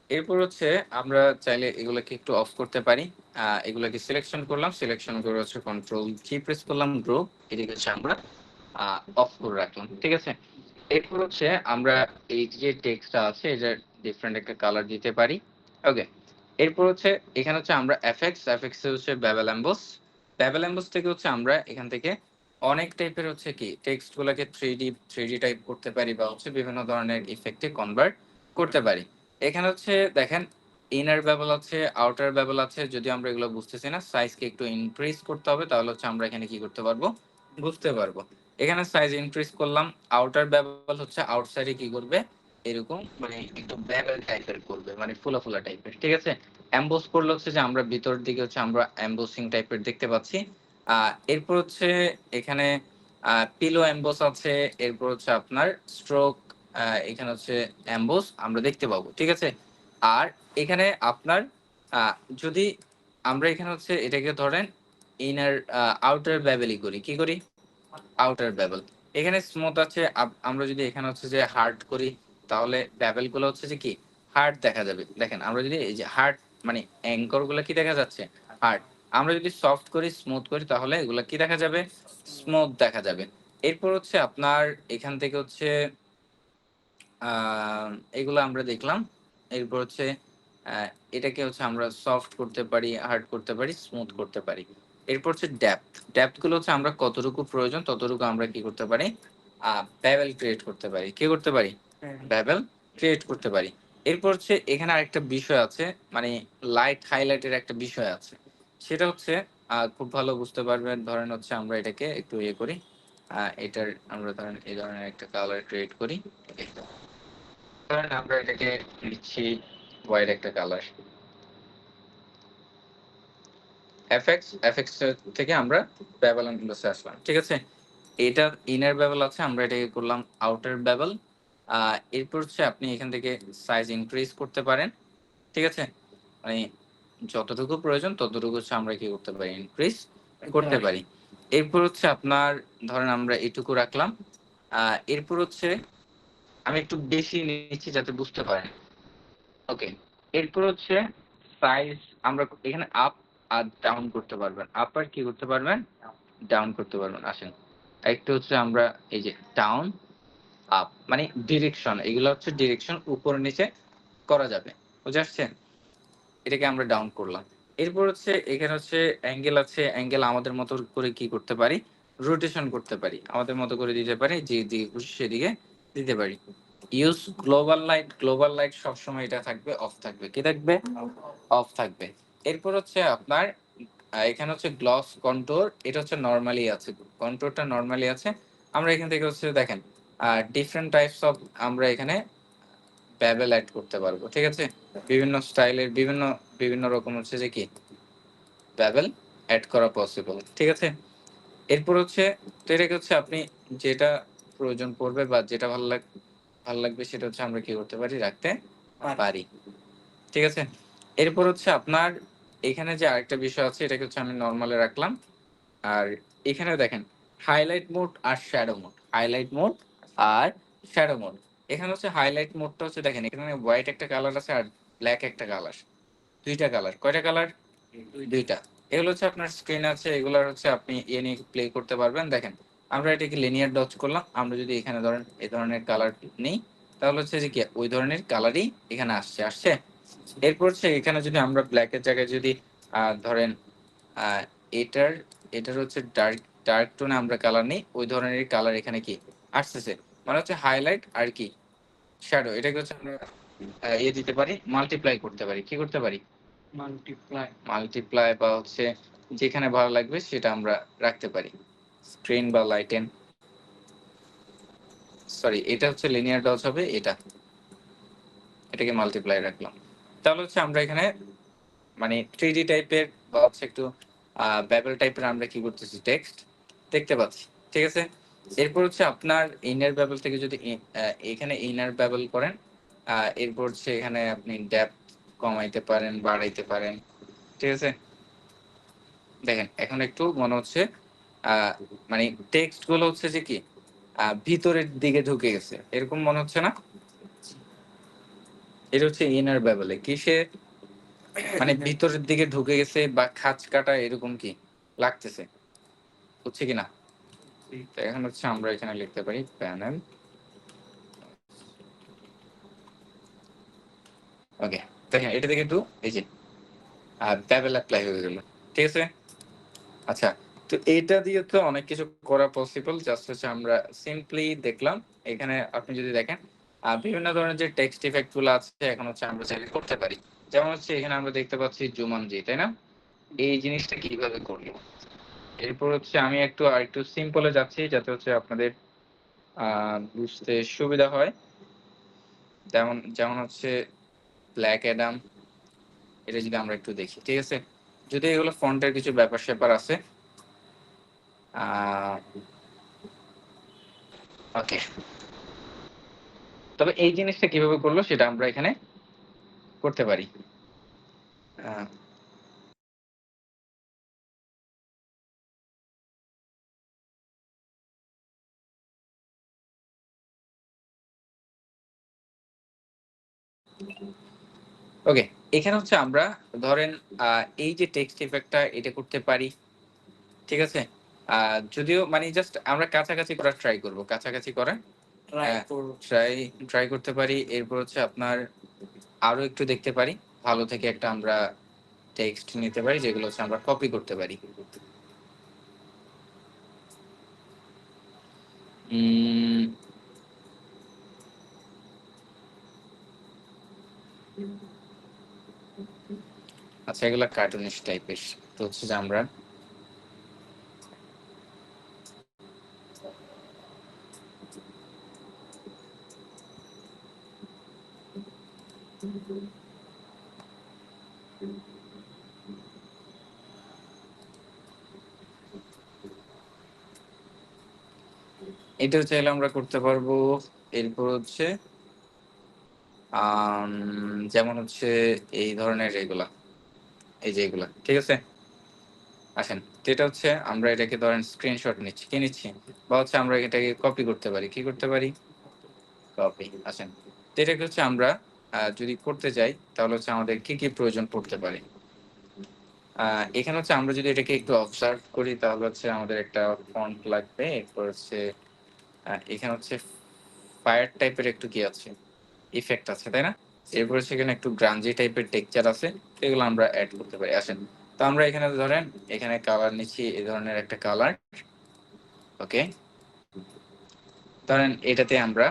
এরপর হচ্ছে আমরা চাইলে এগুলোকে একটু অফ করতে পারি। এগুলোকে সিলেকশন করলাম, সিলেকশন করে হচ্ছে কন্ট্রোল জি প্রেস করলাম, গ্রো, এদিকে হচ্ছে আমরা অফ করে রাখলাম। ঠিক আছে, এরপর হচ্ছে আমরা এই যে টেক্সটটা আছে এটা ডিফারেন্ট একটা কালার দিতে পারি। ওকে, এরপর হচ্ছে এখানে হচ্ছে আমরা এফএক্স এ হচ্ছে বেভেল এমবস, বেভেল এমবস থেকে হচ্ছে আমরা এখান থেকে অনেক টাইপের হচ্ছে কি টেক্সট গুলোকে থ্রি ডি টাইপ করতে পারি, বা হচ্ছে বিভিন্ন ধরনের ইফেক্টে কনভার্ট করতে পারি। এখানে হচ্ছে দেখেন ইনার বেবল আছে, আউটার বেবল আছে, যদি আমরা এগুলো বুঝতেছি না সাইজকে একটু ইনক্রিজ করতে হবে, তাহলে হচ্ছে আমরা এখানে কি করতে পারবো, বুঝতে পারবো। এখানে সাইজ ইনক্রিজ করলাম, আউটার বেবল হচ্ছে আউটসাইডে কি করবে, এরকম মানে একটু বেবল টাইপের করবে, মানে ফুলা ফুলা টাইপের। ঠিক আছে, এমবোস করলে হচ্ছে যে আমরা ভিতর দিকে হচ্ছে আমরা এমবোসিং টাইপের দেখতে পাচ্ছি। এরপর হচ্ছে এখানে পিলো এমবোস আছে, এরপর হচ্ছে আপনার স্ট্রোক, এখানে হচ্ছে এমবোস আমরা দেখতে পাবো। ঠিক আছে, আর এখানে আপনার আহ, যদি আমরা এখানে হচ্ছে এটাকে ধরেন ইনার আউটার বেবেলই করি, কি করি, আউটার বেবেল। এখানে স্মুথ আছে, আমরা যদি এখানে হচ্ছে যে হার্ড করি তাহলে বেবেল গুলো হচ্ছে যে কি হার্ড দেখা যাবে। দেখেন আমরা যদি এই যে হার্ড মানে অ্যাঙ্কর গুলো কি দেখা যাচ্ছে, হার্ড। আমরা যদি সফট করি, স্মুথ করি, তাহলে এগুলো কি দেখা যাবে, স্মুথ দেখা যাবে। এরপর হচ্ছে আপনার এখান থেকে হচ্ছে আহ এগুলো আমরা দেখলাম। এরপর হচ্ছে এটাকে হচ্ছে আমরা সফট করতে পারি, হার্ড করতে পারি, স্মুথ করতে পারি। এরপর হচ্ছে ডেপথ গুলো হচ্ছে আমরা কতটুকু প্রয়োজন ততটুকু আমরা কি করতে পারি, ব্যাবেল ক্রিয়েট করতে পারি। কি করতে পারি? ব্যাবেল ক্রিয়েট করতে পারি। এরপর হচ্ছে এখানে আরেকটা বিষয় আছে, মানে লাইট হাইলাইটের একটা বিষয় আছে। সেটা হচ্ছে খুব ভালো বুঝতে পারবেন। ধরেন হচ্ছে আমরা এটাকে একটু ইয়ে করি, এটার আমরা ধরেন এই ধরনের একটা কালার ক্রিয়েট করি। ধরেন আমরা এটাকে দিচ্ছি হোয়াইট একটা কালার। এফএক্স থেকে আমরা বেবেল উইন্ডোজে আসলাম। ঠিক আছে? এটার ইনার বেবেল আছে, আমরা এটাকে করলাম আউটার বেবেল। এরপর হচ্ছে আপনি এখান থেকে সাইজ ইনক্রিজ করতে পারেন। ঠিক আছে? মানে যতটুকু প্রয়োজন ততটুকু হচ্ছে আমরা কি করতে পারি, ইনক্রিজ করতে পারি। এরপর হচ্ছে আপনার ধরেন আমরা এটুকু রাখলাম। এরপর হচ্ছে আমি একটু বেশি নিচ্ছি যাতে বুঝতে পারেন। ওকে, এরপর হচ্ছে সাইজ আমরা এখানে আপ আর ডাউন করতে পারবেন। আপ আর কি করতে পারবেন, ডাউন করতে পারবেন। আসেন একটু হচ্ছে আমরা এই যে ডাউন আপ মানে ডিরেকশন, এগুলো হচ্ছে ডিরেকশন উপর নিচে করা যাবে। বুঝে আসছে? এটাকে আমরা ডাউন করলাম। এরপর হচ্ছে এখানে হচ্ছে অ্যাঙ্গেল আছে, অ্যাঙ্গেল আমাদের মতো করে কি করতে পারি, রোটেশন করতে পারি, আমাদের মতো করে দিতে পারি, যে দিকে খুশি সেদিকে দিতে পারি। ইউজ গ্লোবাল লাইট সবসময় এটা থাকবে অফ থাকবে। কি থাকবে? অফ থাকবে। এরপর হচ্ছে আপনার এখানে হচ্ছে গ্লস কন্ট্রোল, এটা হচ্ছে নরমালি আছে, কন্ট্রোলটা নরমালি আছে। আমরা এখান থেকে হচ্ছে দেখেন ডিফারেন্ট টাইপস অফ আমরা এখানে বেবেল অ্যাড করতে পারবো। ঠিক আছে? বিভিন্ন স্টাইলের বিভিন্ন বিভিন্ন রকম হচ্ছে যে কি বেবেল অ্যাড করা পসিবল। ঠিক আছে? এরপর হচ্ছে তো এটাকে হচ্ছে আপনি যেটা প্রয়োজন পড়বে বা যেটা ভালো লাগবে সেটা হচ্ছে আমরা কি করতে পারি, রাখতে পারি। ঠিক আছে? এরপর হচ্ছে আপনার এখানে যে আরেকটা বিষয় আছে এটাকে হচ্ছে আমি নরমালে রাখলাম। আর এখানে দেখেন হাইলাইট মোড আর শ্যাডো মোড, হাইলাইট মোড আর শ্যাডো মোড। এখানে হচ্ছে হাইলাইট মোডটা হচ্ছে দেখেন এখানে হোয়াইট একটা কালার আছে আর ব্ল্যাক একটা কালার, দুইটা কালার। কয়টা কালার? দুইটা। এগুলো হচ্ছে আপনার স্ক্রিন আছে, এগুলোর হচ্ছে আপনি এ নিয়ে প্লে করতে পারবেন। দেখেন আমরা এটাকে লিনিয়ার ডজ করলাম, আমরা যদি এখানে ধরেন এই ধরনের কালার নেই তাহলে হচ্ছে যে কি ওই ধরনের কালারই এখানে আসছে। এরপর হচ্ছে এখানে যদি আমরা ব্ল্যাকের জায়গায় যদি ধরেন আহ, এটার এটার হচ্ছে ডার্ক টোনে আমরা কালার নেই, ওই ধরনের কালার এখানে কি আসতেছে। মানে হচ্ছে হাইলাইট আর কি শ্যাডো, এটাকে হচ্ছে আমরা ইয়ে দিতে পারি, মাল্টিপ্লাই করতে পারি। কি করতে পারি? মাল্টিপ্লাই বা হচ্ছে যেখানে ভালো লাগবে সেটা আমরা রাখতে পারি। স্ক্রিন বা লাইটেন, সরি এটা হচ্ছে লিনিয়ার ডজ হবে, এটাকে মাল্টিপ্লাই রাখলাম। তাহলে হচ্ছে আমরা এখানে মানে 3D টাইপের বা হচ্ছে একটু ব্যাবেল টাইপের আমরা কি করতেছি, টেক্সট দেখতে পাচ্ছি। ঠিক আছে? এরপর হচ্ছে আপনার ইনার ব্যাবেল থেকে যদি এখানে ইনার ব্যাবেল করেন, এরপর হচ্ছে এখানে আপনি ডেপথ কমাইতে পারেন, বাড়াইতে পারেন। ঠিক আছে? দেখেন এখন একটু মনে হচ্ছে আহ মানে টেক্সট গুলো হচ্ছে যে কি ভিতরের দিকে ঢুকে গেছে এরকম মনে হচ্ছে না? এটা হচ্ছে ইনার ব্যাবেলে কিসে মানে ভিতরের দিকে ঢুকে গেছে বা খাঁজ কাটা এরকম কি লাগতেছে, হচ্ছে কি না? তো এখন হচ্ছে আমরা এখানে লিখতে পারি প্যানেল। ওকে, দেখেন এটা থেকে একটু এই যে ব্যাবেল অ্যাপ্লাই হয়ে গেল। ঠিক আছে? আচ্ছা, তো এটা দিয়ে তো অনেক কিছু করা পসিবল। জাস্ট হচ্ছে আমরা সিম্পলি দেখলাম। এখানে আপনি যদি দেখেন বিভিন্ন ধরনের যে টেক্সট ইফেক্ট গুলো আছে এখন হচ্ছে আমরা চাইলে করতে পারি। যেমন হচ্ছে এখানে আমরা দেখতে পাচ্ছি জুমানজি, তাই না? এই জিনিসটা কিভাবে করবো? এরপর হচ্ছে আমি আরেকটু সিম্পলে যাচ্ছি যাতে হচ্ছে আপনাদের বুঝতে সুবিধা হয়। যেমন যেমন হচ্ছে ব্ল্যাক অ্যাডাম, এটা যদি আমরা একটু দেখি। ঠিক আছে? যদি এগুলো ফন্টের কিছু ব্যাপার স্যাপার আছে। ওকে, তবে এই জিনিসটা কিভাবে করলো সেটা আমরা এখানে করতে পারি। আহ, ওকে, এখানে হচ্ছে আমরা ধরেন এই যে টেক্সট ইফেক্টটা এটা করতে পারি। ঠিক আছে? যদিও মানে জাস্ট আমরা কাছাকাছি করার ট্রাই করব, কাছাকাছি করা ট্রাই করতে পারি। এরপর হচ্ছে আপনার আরো একটু দেখতে পারি, ভালো থেকে একটা আমরা টেক্সট নিতে পারি যেগুলো হচ্ছে আমরা কপি করতে পারি। উম, আচ্ছা, এগুলা কার্টুনিশ টাইপের। তো হচ্ছে যে আমরা এটাও চাইলে আমরা করতে পারবো। এরপর হচ্ছে যেমন হচ্ছে এই ধরনের এগুলা, এই যে এগুলা, ঠিক আছে? আসেন, তো এটা হচ্ছে আমরা এটাকে ধরেন স্ক্রিনশট নিচ্ছি, কি নিচ্ছি? বা হচ্ছে আমরা এটাকে কপি করতে পারি। কি করতে পারি? কপি। আসেন, তো এটাকে হচ্ছে আমরা যদি করতে যাই তাহলে হচ্ছে আমাদের কি, কি প্রয়োজন পড়তে পারে? এখানে হচ্ছে আমরা যদি এটাকে একটু অবজার্ভ করি তাহলে হচ্ছে আমাদের একটা ফন্ট লাগবে। এরপর হচ্ছে এখানে হচ্ছে ফায়ার টাইপের একটু কি আছে? ইফেক্ট আছে, তাই না? এরপর হচ্ছে এখানে একটু গ্রাঞ্জি টাইপের টেক্সচার আছে। তো এগুলো আমরা এড করতে পারি। আসেন, তো আমরা এখানে ধরেন এখানে কালার নিচ্ছি, এই ধরনের একটা কালার। ওকে, ধরেন এটাতে আমরা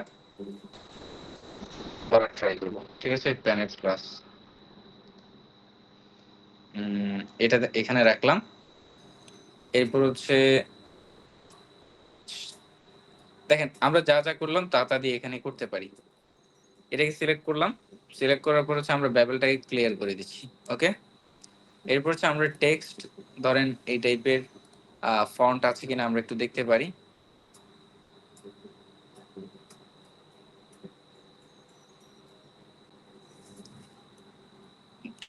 করার ট্রাই করব, ঠিক আছে? প্যানেট প্লাস এটাতে এখানে রাখলাম। এরপর হচ্ছে দেখেন আমরা যা যা করলাম তা তা দিয়ে এখানে করতে পারি। এটাকে সিলেক্ট করলাম। সিলেক্ট করার পর হচ্ছে আমরা ব্যাবেলটাকে ক্লিয়ার করে দিচ্ছি। ওকে, এরপর হচ্ছে আমরা টেক্সট ধরেন এই টাইপের ফন্ট আছে কিনা আমরা একটু দেখতে পারি।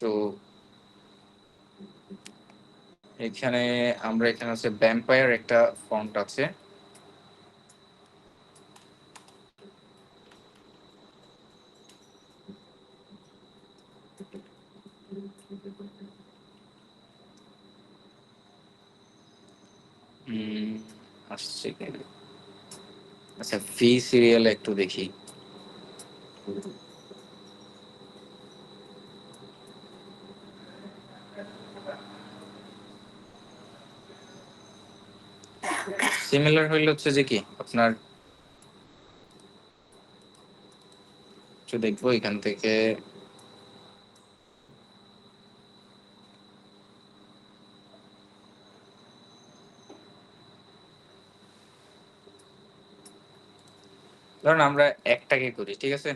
তো এখানে আমরা এখানে হচ্ছে ভ্যাম্পায়ার একটা ফন্ট আছে। আসছে কিনা? আচ্ছা, ভি সিরিয়াল একটু দেখি। সিমিলার হইলে হচ্ছে যে কি আপনার একটু দেখবো এখান থেকে। ধরুন আমরা একটাকে করি, ঠিক আছে?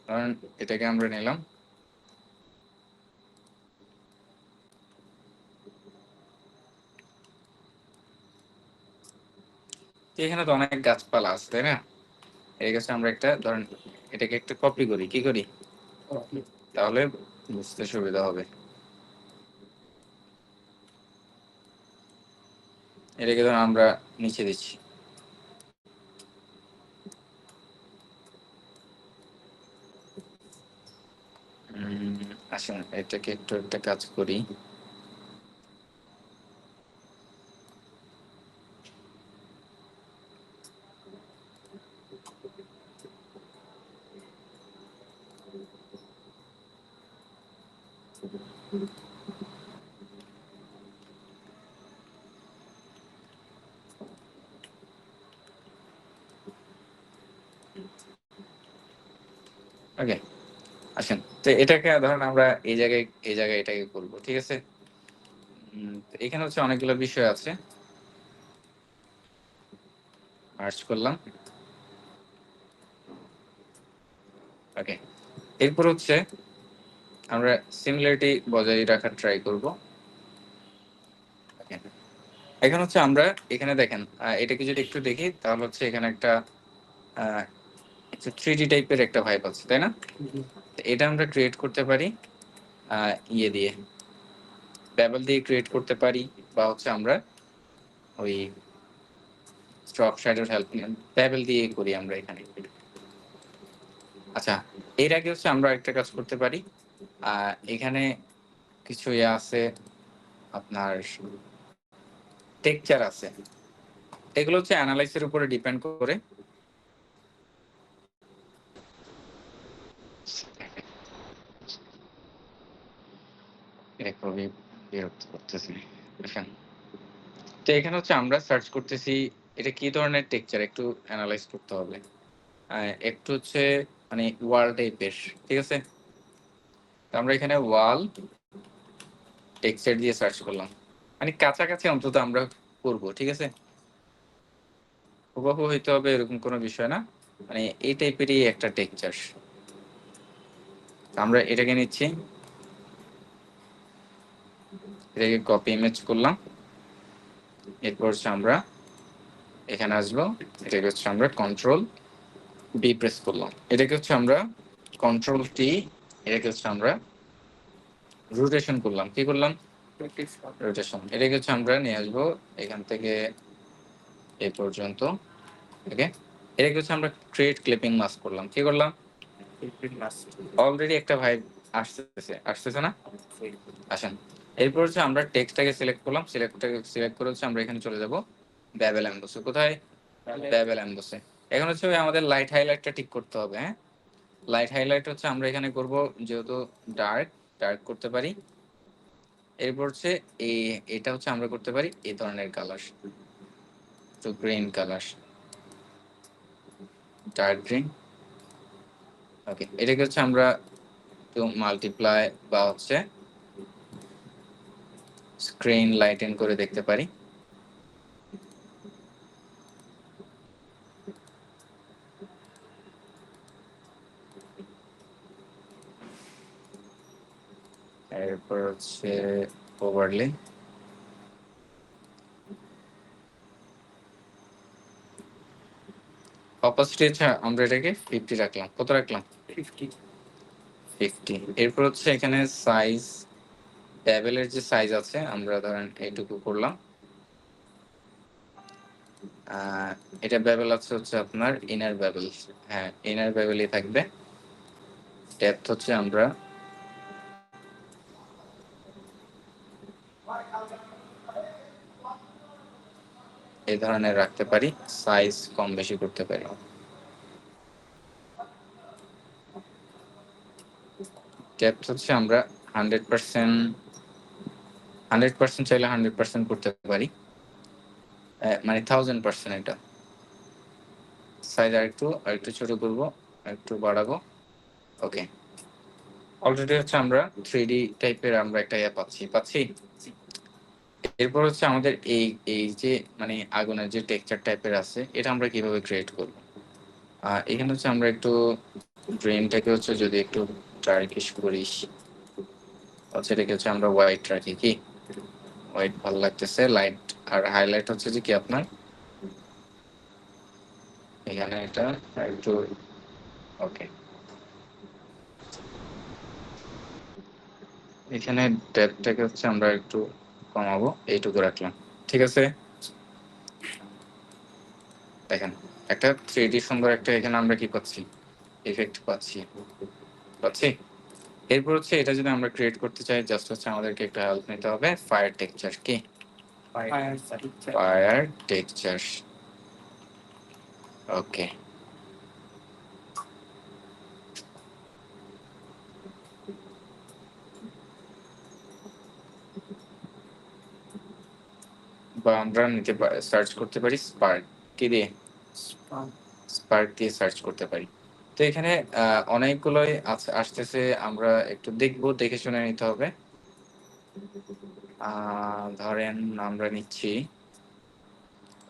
ধরুন এটাকে আমরা নিলাম। এখানে তো অনেক গাছপালা আছে, তাই না? এই গাছে আমরা একটা ধরেন এটাকে একটা কপি করি, কি করি? তাহলে বুঝতে সুবিধা হবে। এটাকে ধরুন আমরা নিচে দিচ্ছি। আসুন এটাকে একটু একটা কাজ করি। ওকে, আসেন, তো এটাকে ধরেন আমরা এই জায়গায় এটাকে করবো, ঠিক আছে? তো এখানে হচ্ছে অনেকগুলো বিষয় আছে। মার্চ করলাম। ওকে, এরপর হচ্ছে আমরা সিমিলারিটি বজায় রাখার ট্রাই করব। ওকে, এখন হচ্ছে আমরা এখানে দেখেন এটাকে যদি একটু দেখি তাহলে হচ্ছে এখানে একটা একটু 3D টাইপের একটা ভাইব আছে, তাই না? তো এটা আমরা ক্রিয়েট করতে পারি ইয়ে দিয়ে, ব্যাবল দিয়ে ক্রিয়েট করতে পারি, বা হচ্ছে আমরা ওই স্ট্রক শ্যাডোর হেল্প নিয়ে ব্যাবল দিয়ে করি আমরা এখানে। আচ্ছা, এর আগে হচ্ছে আমরা একটা কাজ করতে পারি। এখানে কিছু ইয়ে আছে, আপনার টেক্সচার আছে। এগুলো হচ্ছে অ্যানালাইসিসের উপরে ডিপেন্ড করে। এটা খুবই বিরক্ত করতেছে। দেখেন, তো এখানে হচ্ছে আমরা সার্চ করতেছি এটা কি ধরনের টেক্সচার একটু এনালাইজ করতে হবে। একটু হচ্ছে মানে ওয়াল টাইপের, ঠিক আছে? তো আমরা এখানে ওয়াল টেক্সচার দিয়ে সার্চ করলাম। মানে কাছাকাছি অন্তত আমরা করব, ঠিক আছে? হুবহু হইতে হবে এরকম কোনো বিষয় না। মানে এই টাইপেরই একটা টেক্সচার। আমরা এটাকে নিচ্ছি, এটাকে কপি ইমেজ করলাম। এরপর হচ্ছে আমরা এখানে আসবো, এটাকে হচ্ছে আমরা কন্ট্রোল বি প্রেস করলাম। এটাকে হচ্ছে আমরা কন্ট্রোল টি, এটাকে হচ্ছে আমরা রোটেশন করলাম। কি করলাম? রোটেশন। এটাকে হচ্ছে আমরা নিয়ে আসবো এখান থেকে এই পর্যন্ত। ওকে, এটাকে হচ্ছে আমরা ক্রিয়েট ক্লিপিং মাস্ক করলাম। কি করলাম? অলরেডি একটা ভাই আসতেছে না? আসেন। এরপর হচ্ছে আমরা টেক্সটটাকে সিলেক্ট করলাম। সিলেক্ট করে হচ্ছে আমরা এখানে চলে যাব ব্যাবেল এমবসে। কোথায়? ব্যাবেল এমবসে। এখন হচ্ছে ওই আমাদের লাইট হাইলাইটটা ঠিক করতে হবে, হ্যাঁ? লাইট হাইলাইট হচ্ছে আমরা এখানে করব, যেহেতু ডার্ক করতে পারি। এরপর হচ্ছে এটা হচ্ছে আমরা করতে পারি এই ধরনের কালার, তো গ্রিন কালার, ডার্ক গ্রিন। ওকে, এটাকে হচ্ছে আমরা একটু মাল্টিপ্লাই বা হচ্ছে স্ক্রিন লাইটেন করে দেখতে পারি। এরপর হচ্ছে ওভারলে। অপাসিটি হচ্ছে আমরা এটাকে 50 রাখলাম। কত রাখলাম? 50। এরপর হচ্ছে এখানে সাইজ, ট্যাবেলের যে সাইজ আছে আমরা ধরেন এইটুকু করলাম। এটা বেবেল আছে হচ্ছে আপনার ইনার বেবেল। হ্যাঁ, ইনার বেবেলই থাকবে। ডেপথ হচ্ছে আমরা এই ধরনের রাখতে পারি, সাইজ কম বেশি করতে পারি। ডেপথ হচ্ছে আমরা 100% চাইলে 100% করতে পারি, মানে 1000%। এটা সাইজ আরেকটু ছোট করবো, একটু বাড়াবো। ওকে, অলরেডি হচ্ছে আমরা 3D টাইপের আমরা একটা পাচ্ছি। এরপর হচ্ছে আমাদের এই যে মানে আগুনের যে টেক্সচার টাইপের আছে, এটা আমরা কিভাবে ক্রিয়েট করব? এখানে হচ্ছে আমরা একটু গ্রেনটাকে হচ্ছে যদি একটু ডার্কিশ করিস, আচ্ছা এটাকে হচ্ছে আমরা হোয়াইট রাখি। কি হোয়াইট ভালো লাগতেছে। লাইট আর হাইলাইট হচ্ছে যে কি আপনার এখানে এটা একটু। ওকে, এখানে ডেপথটাকে হচ্ছে আমরা একটু কমাবো, এইটুকু রাখলাম। ঠিক আছে, দেখেন একটা 3D সুন্দর একটা এখানে আমরা কি পাচ্ছি, ইফেক্ট পাচ্ছি। এরপর হচ্ছে এটা যদি আমরা ক্রিয়েট করতে চাই, জাস্ট হচ্ছে আমাদেরকে একটা হেল্প নিতে হবে, ফায়ার টেক্সচার। কি ফায়ার টেক্সচার? ওকে, বা আমরা সার্চ করতে পারি স্পার্ক। কি দিয়ে? স্পার্ক দিয়ে সার্চ করতে পারি। তো এখানে অনেকগুলোই আসতেছে, আমরা একটু দেখবো, দেখে শুনে নিতে হবে। ধরেন আমরা নিচ্ছি,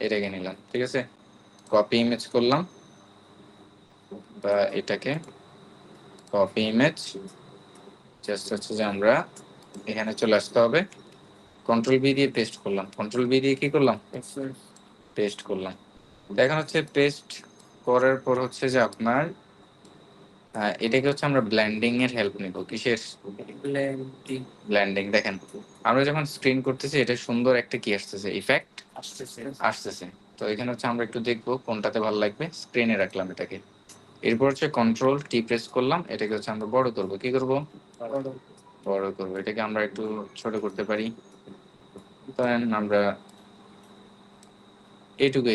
এটাকে নিলাম, ঠিক আছে? কপি ইমেজ করলাম, বা এটাকে কপি ইমেজ, জাস্ট হচ্ছে যে আমরা এখানে চলে আসতে হবে, কন্ট্রোল বি দিয়ে পেস্ট করলাম। কন্ট্রোল বি দিয়ে কি করলাম? পেস্ট করলাম। এখন হচ্ছে পেস্ট করার পর হচ্ছে যে আপনার এটাকে হচ্ছে আমরা ব্লেন্ডিং এর হেল্প নিব। কিসের ব্লেন্ডিং? দেখেন আমরা যখন স্ক্রিন করতেছি, এটা সুন্দর একটা কি আসতেছে, ইফেক্ট আসতেছে। তো এখানে হচ্ছে আমরা একটু দেখবো কোনটাতে ভালো লাগবে, স্ক্রিনে রাখলাম এটাকে। এরপর হচ্ছে কন্ট্রোল টি প্রেস করলাম, এটাকে হচ্ছে আমরা বড় করব। কি করব? বড় করব। এটাকে আমরা একটু ছোট করতে পারি, ধরেন আমরা এইটুকু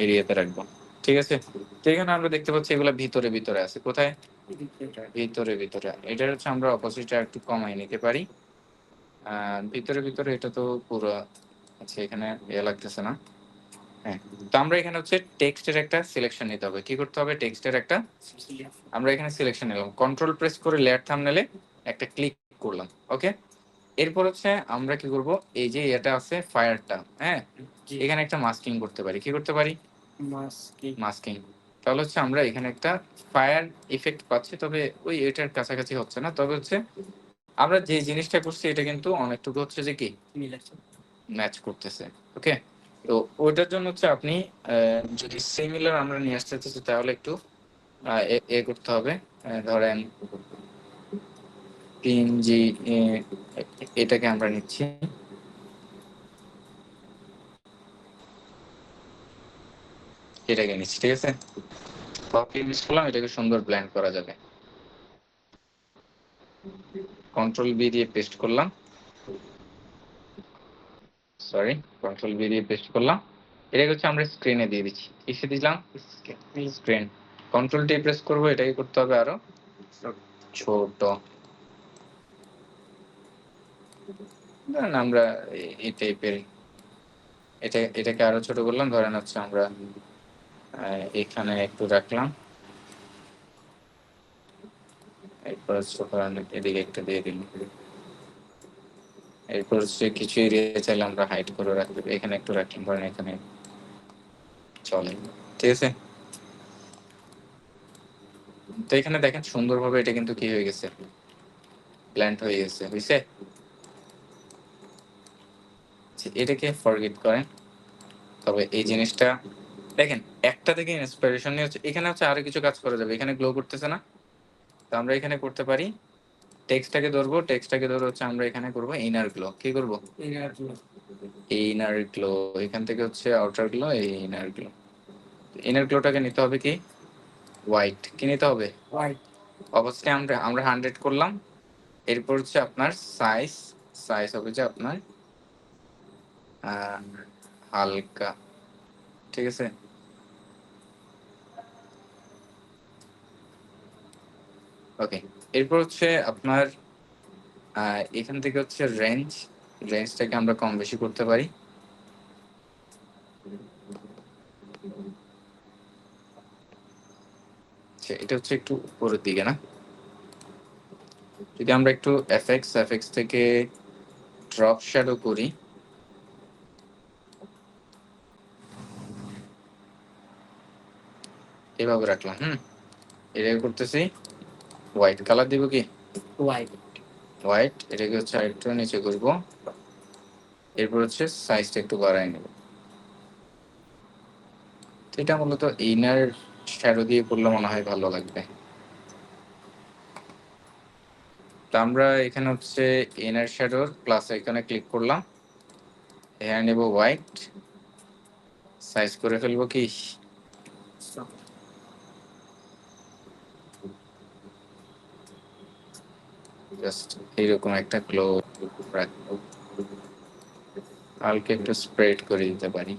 এরিয়াতে রাখবো। ঠিক আছে, তো এখানে আমরা দেখতে পাচ্ছি এগুলা ভিতরে আছে। কোথায়? ভিতরে। এটা হচ্ছে আমরা অপোজিটটা একটু কমাই নিতে পারি। ভিতরে এটা তো পুরো আচ্ছা এখানে লাগতেছে না। হ্যাঁ, তো আমরা এখানে হচ্ছে টেক্সটের একটা সিলেকশন নিতে হবে। কি করতে হবে? টেক্সটের একটা আমরা এখানে সিলেকশন নিলাম। কন্ট্রোল প্রেস করে লেয়ার থাম্বনেইলে একটা ক্লিক করলাম। ওকে? এরপর হচ্ছে আমরা কি করব? এই যে এটা আছে ফায়ারটা, হ্যাঁ? এখানে একটা মাস্কিং করতে পারি। কি করতে পারি? মাস্কিং। তাহলে হচ্ছে আমরা এখানে একটা ফায়ার ইফেক্ট পাচ্ছি। তবে ওই এটার কাছাকাছি হচ্ছে না। তবে হচ্ছে আমরা যে জিনিসটা করছি এটা কিন্তু অনেকটুকু হচ্ছে যে কি ম্যাচ করতেছে। ওকে? তো ওইটার জন্য হচ্ছে আপনি যদি সিমিলার আমরা নিয়ে আসতে চাচ্ছি তাহলে একটু করতে হবে। ধরেন পিএনজি এটাকে আমরা নিচ্ছি। এটাকে নিচ্ছি। ঠিক আছে? কপি ইউজ করলাম, এটাকে সুন্দর ব্লেন্ড করা যাবে। কন্ট্রোল বি দিয়ে পেস্ট করলাম। সরি, কন্ট্রোল বি দিয়ে পেস্ট করলাম। এটাকে হচ্ছে আমরা স্ক্রিনে দিয়ে দিচ্ছি। কিসে দিলাম? স্ক্রিন। কন্ট্রোল টি প্রেস করবো, এটাকে করতে হবে আরো ছোট। ধরেন আমরা এই টাইপের এটাকে আরো ছোট করলাম। ধরেন হচ্ছে আমরা এখানে একটু রাখলাম। এরপর হচ্ছে ধরেন এদিকে একটা দিয়ে দিলাম। এরপর হচ্ছে কিছু এরিয়া চাইলে আমরা হাইড করে রাখতে পারি। এখানে একটু রাখলাম, ধরেন এখানে চলে। ঠিক আছে? তো এখানে দেখেন সুন্দরভাবে এটা কিন্তু কি হয়ে গেছে, ব্ল্যান্ড হয়ে গেছে। বুঝছে? এটাকে ফরগেট করেন। তবে এই জিনিসটা দেখেন একটা থেকে ইন্সপিরেশন নিয়ে হচ্ছে এখানে হচ্ছে আরো কিছু কাজ করা যাবে। এখানে গ্লো করতেছে না? তো আমরা এখানে করতে পারি টেক্সটটাকে ধরবো, টেক্সটটাকে ধরে হচ্ছে আমরা এখানে করব ইনার গ্লো। কি করব? Inner glow. এখান থেকে হচ্ছে আউটার গ্লো, এই ইনার গ্লো। ইনার গ্লোটাকে নিতে হবে কি হোয়াইট। কি নিতে হবে? হোয়াইট। অবশ্যই আমরা 100 করলাম। এরপর হচ্ছে আপনার সাইজ সাইজ হবে যে আপনার হালকা। ঠিক আছে? ওকে। এরপর হচ্ছে আপনার এখান থেকে হচ্ছে রেঞ্জটাকে আমরা কম বেশি করতে পারি। আচ্ছা, এটা হচ্ছে একটু উপরের দিকে না? যদি আমরা একটু এফএক্স থেকে ড্রপ শ্যাডো করি, এভাবে রাখলাম। এটাকে করতেছি হোয়াইট কালার দিব। কি হোয়াইট, এটাকে হচ্ছে আরেকটু নিচে করব। এরপর হচ্ছে সাইজটা একটু বাড়াই নেব। এটা মূলত ইনার শ্যাডো দিয়ে করলে মনে হয় ভালো লাগবে। তো আমরা এখানে হচ্ছে ইনার শ্যাডোর প্লাস এখানে ক্লিক করলাম। এখানে নেব হোয়াইট, সাইজ করে ফেলবো কি জাস্ট এইরকম একটা গ্লো রাখবো। হালকা একটু স্প্রেড করে দিতে পারি।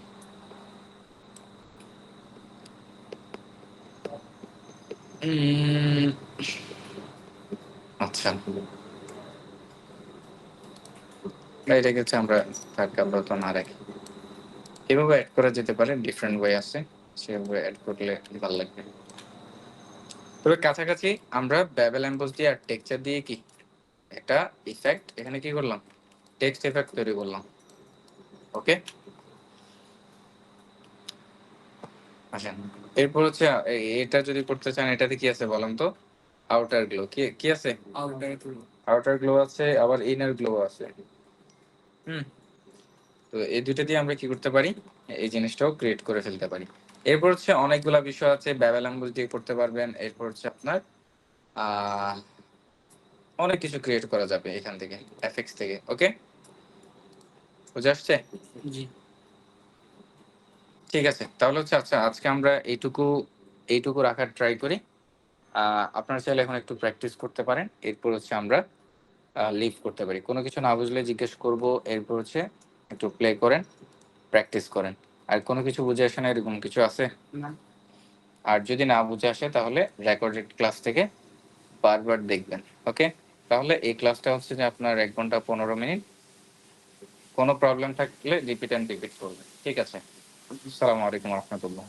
আচ্ছা, এটাকে হচ্ছে আমরা থার্ড কাপড় তো না রাখি। এভাবে অ্যাড করা যেতে পারে, ডিফারেন্ট ওয়ে আছে, সেভাবে অ্যাড করলে ভালো লাগবে। তবে কাছাকাছি আমরা ব্যাবেল এমবোস দিয়ে আর টেক্সচার দিয়ে কি একটা ইফেক্ট এখানে কি করলাম, টেক্সট ইফেক্ট তৈরি করলাম। ওকে, আসেন। এরপর হচ্ছে এটা যদি করতে চান, এটাতে কি আছে বলেন তো? Outer glow. কি কি আছে? আউটার গ্লো আছে, আবার ইনার গ্লো আছে। হুম তো এই দুইটা দিয়ে আমরা কি করতে পারি, এই জিনিসটাও ক্রিয়েট করে ফেলতে পারি। এরপর হচ্ছে অনেকগুলা বিষয় আছে, ব্যাবেল এমবোস দিয়ে করতে পারবেন। এরপর হচ্ছে আপনার আহ অনেক কিছু ক্রিয়েট করা যাবে এখান থেকে, এফএক্স থেকে। ওকে, বুঝে আসছে? জি, ঠিক আছে। তাহলে হচ্ছে আচ্ছা, আজকে আমরা এইটুকু রাখার ট্রাই করি। আপনারা চাইলে এখন একটু প্র্যাকটিস করতে পারেন। এরপর হচ্ছে আমরা লিভ করতে পারি। কোনো কিছু না বুঝলে জিজ্ঞেস করব। এরপর হচ্ছে একটু প্লে করেন, প্র্যাকটিস করেন। আর কোনো কিছু বুঝে আসে না এরকম কিছু আছে? না। আর যদি না বুঝে আসে তাহলে রেকর্ডেড ক্লাস থেকে বারবার দেখবেন। ওকে, তাহলে এই ক্লাসটা হচ্ছে যে আপনার 1 ঘন্টা 15 মিনিট। কোনো প্রবলেম থাকলে রিপিট এন্ড রিপিট করবেন। ঠিক আছে? আসসালামু আলাইকুম ওয়া রাহমাতুল্লাহ।